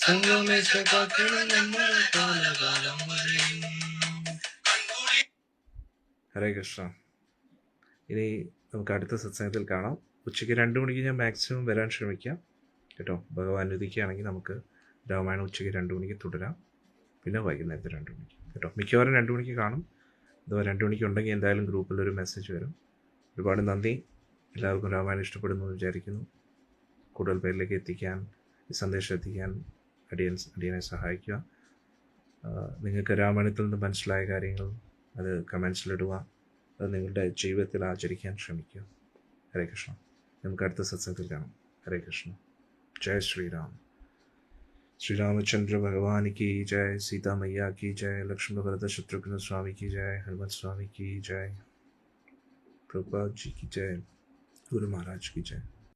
സംഗമേശ കാക്കണം നമ്മളെ കാലകാലം വരെ.
ഹരേ കൃഷ്ണ. ഇനി നമുക്ക് അടുത്ത സത്സംഗത്തിൽ കാണാം. ഉച്ചയ്ക്ക് 2 മണിക്ക് ഞാൻ മാക്സിമം വരാൻ ശ്രമിക്കാം കേട്ടോ. ഭഗവാൻ അനുവദിക്കുകയാണെങ്കിൽ നമുക്ക് രാമായണം ഉച്ചയ്ക്ക് 2 മണിക്ക് തുടരാം. പിന്നെ വൈകുന്നേരത്തെ 2 മണിക്ക് കേട്ടോ. മിക്കവാറും 2 മണിക്ക് കാണും. അഥവാ 2 മണിക്ക് ഉണ്ടെങ്കിൽ എന്തായാലും ഗ്രൂപ്പിലൊരു മെസ്സേജ് വരും. ഒരുപാട് നന്ദി. എല്ലാവർക്കും രാമായണം ഇഷ്ടപ്പെടുന്നു എന്ന് വിചാരിക്കുന്നു. കൂടുതൽ പേരിലേക്ക് എത്തിക്കാൻ, ഈ സന്ദേശം എത്തിക്കാൻ അടിയനെ സഹായിക്കുക. നിങ്ങൾക്ക് രാമായണത്തിൽ നിന്ന് മനസ്സിലായ കാര്യങ്ങൾ അത് കമൻസിലിടുക. അത് നിങ്ങളുടെ ജീവിതത്തിൽ ആചരിക്കാൻ ശ്രമിക്കുക. ഹരേ കൃഷ്ണ. നമുക്ക് അടുത്ത സത്സംഗത്തിൽ കാണാം. ഹരേ കൃഷ്ണ. ജയ് ശ്രീരാം. ശ്രീരാമചന്ദ്ര ഭഗവാൻ की जय, सीता मैया की जय, लक्ष्मण भरत शत्रुघ्न स्वामी की जय, हनुमत स्वामी की जय, प्रभुपाद जी की जय, गुरु महाराज की जय.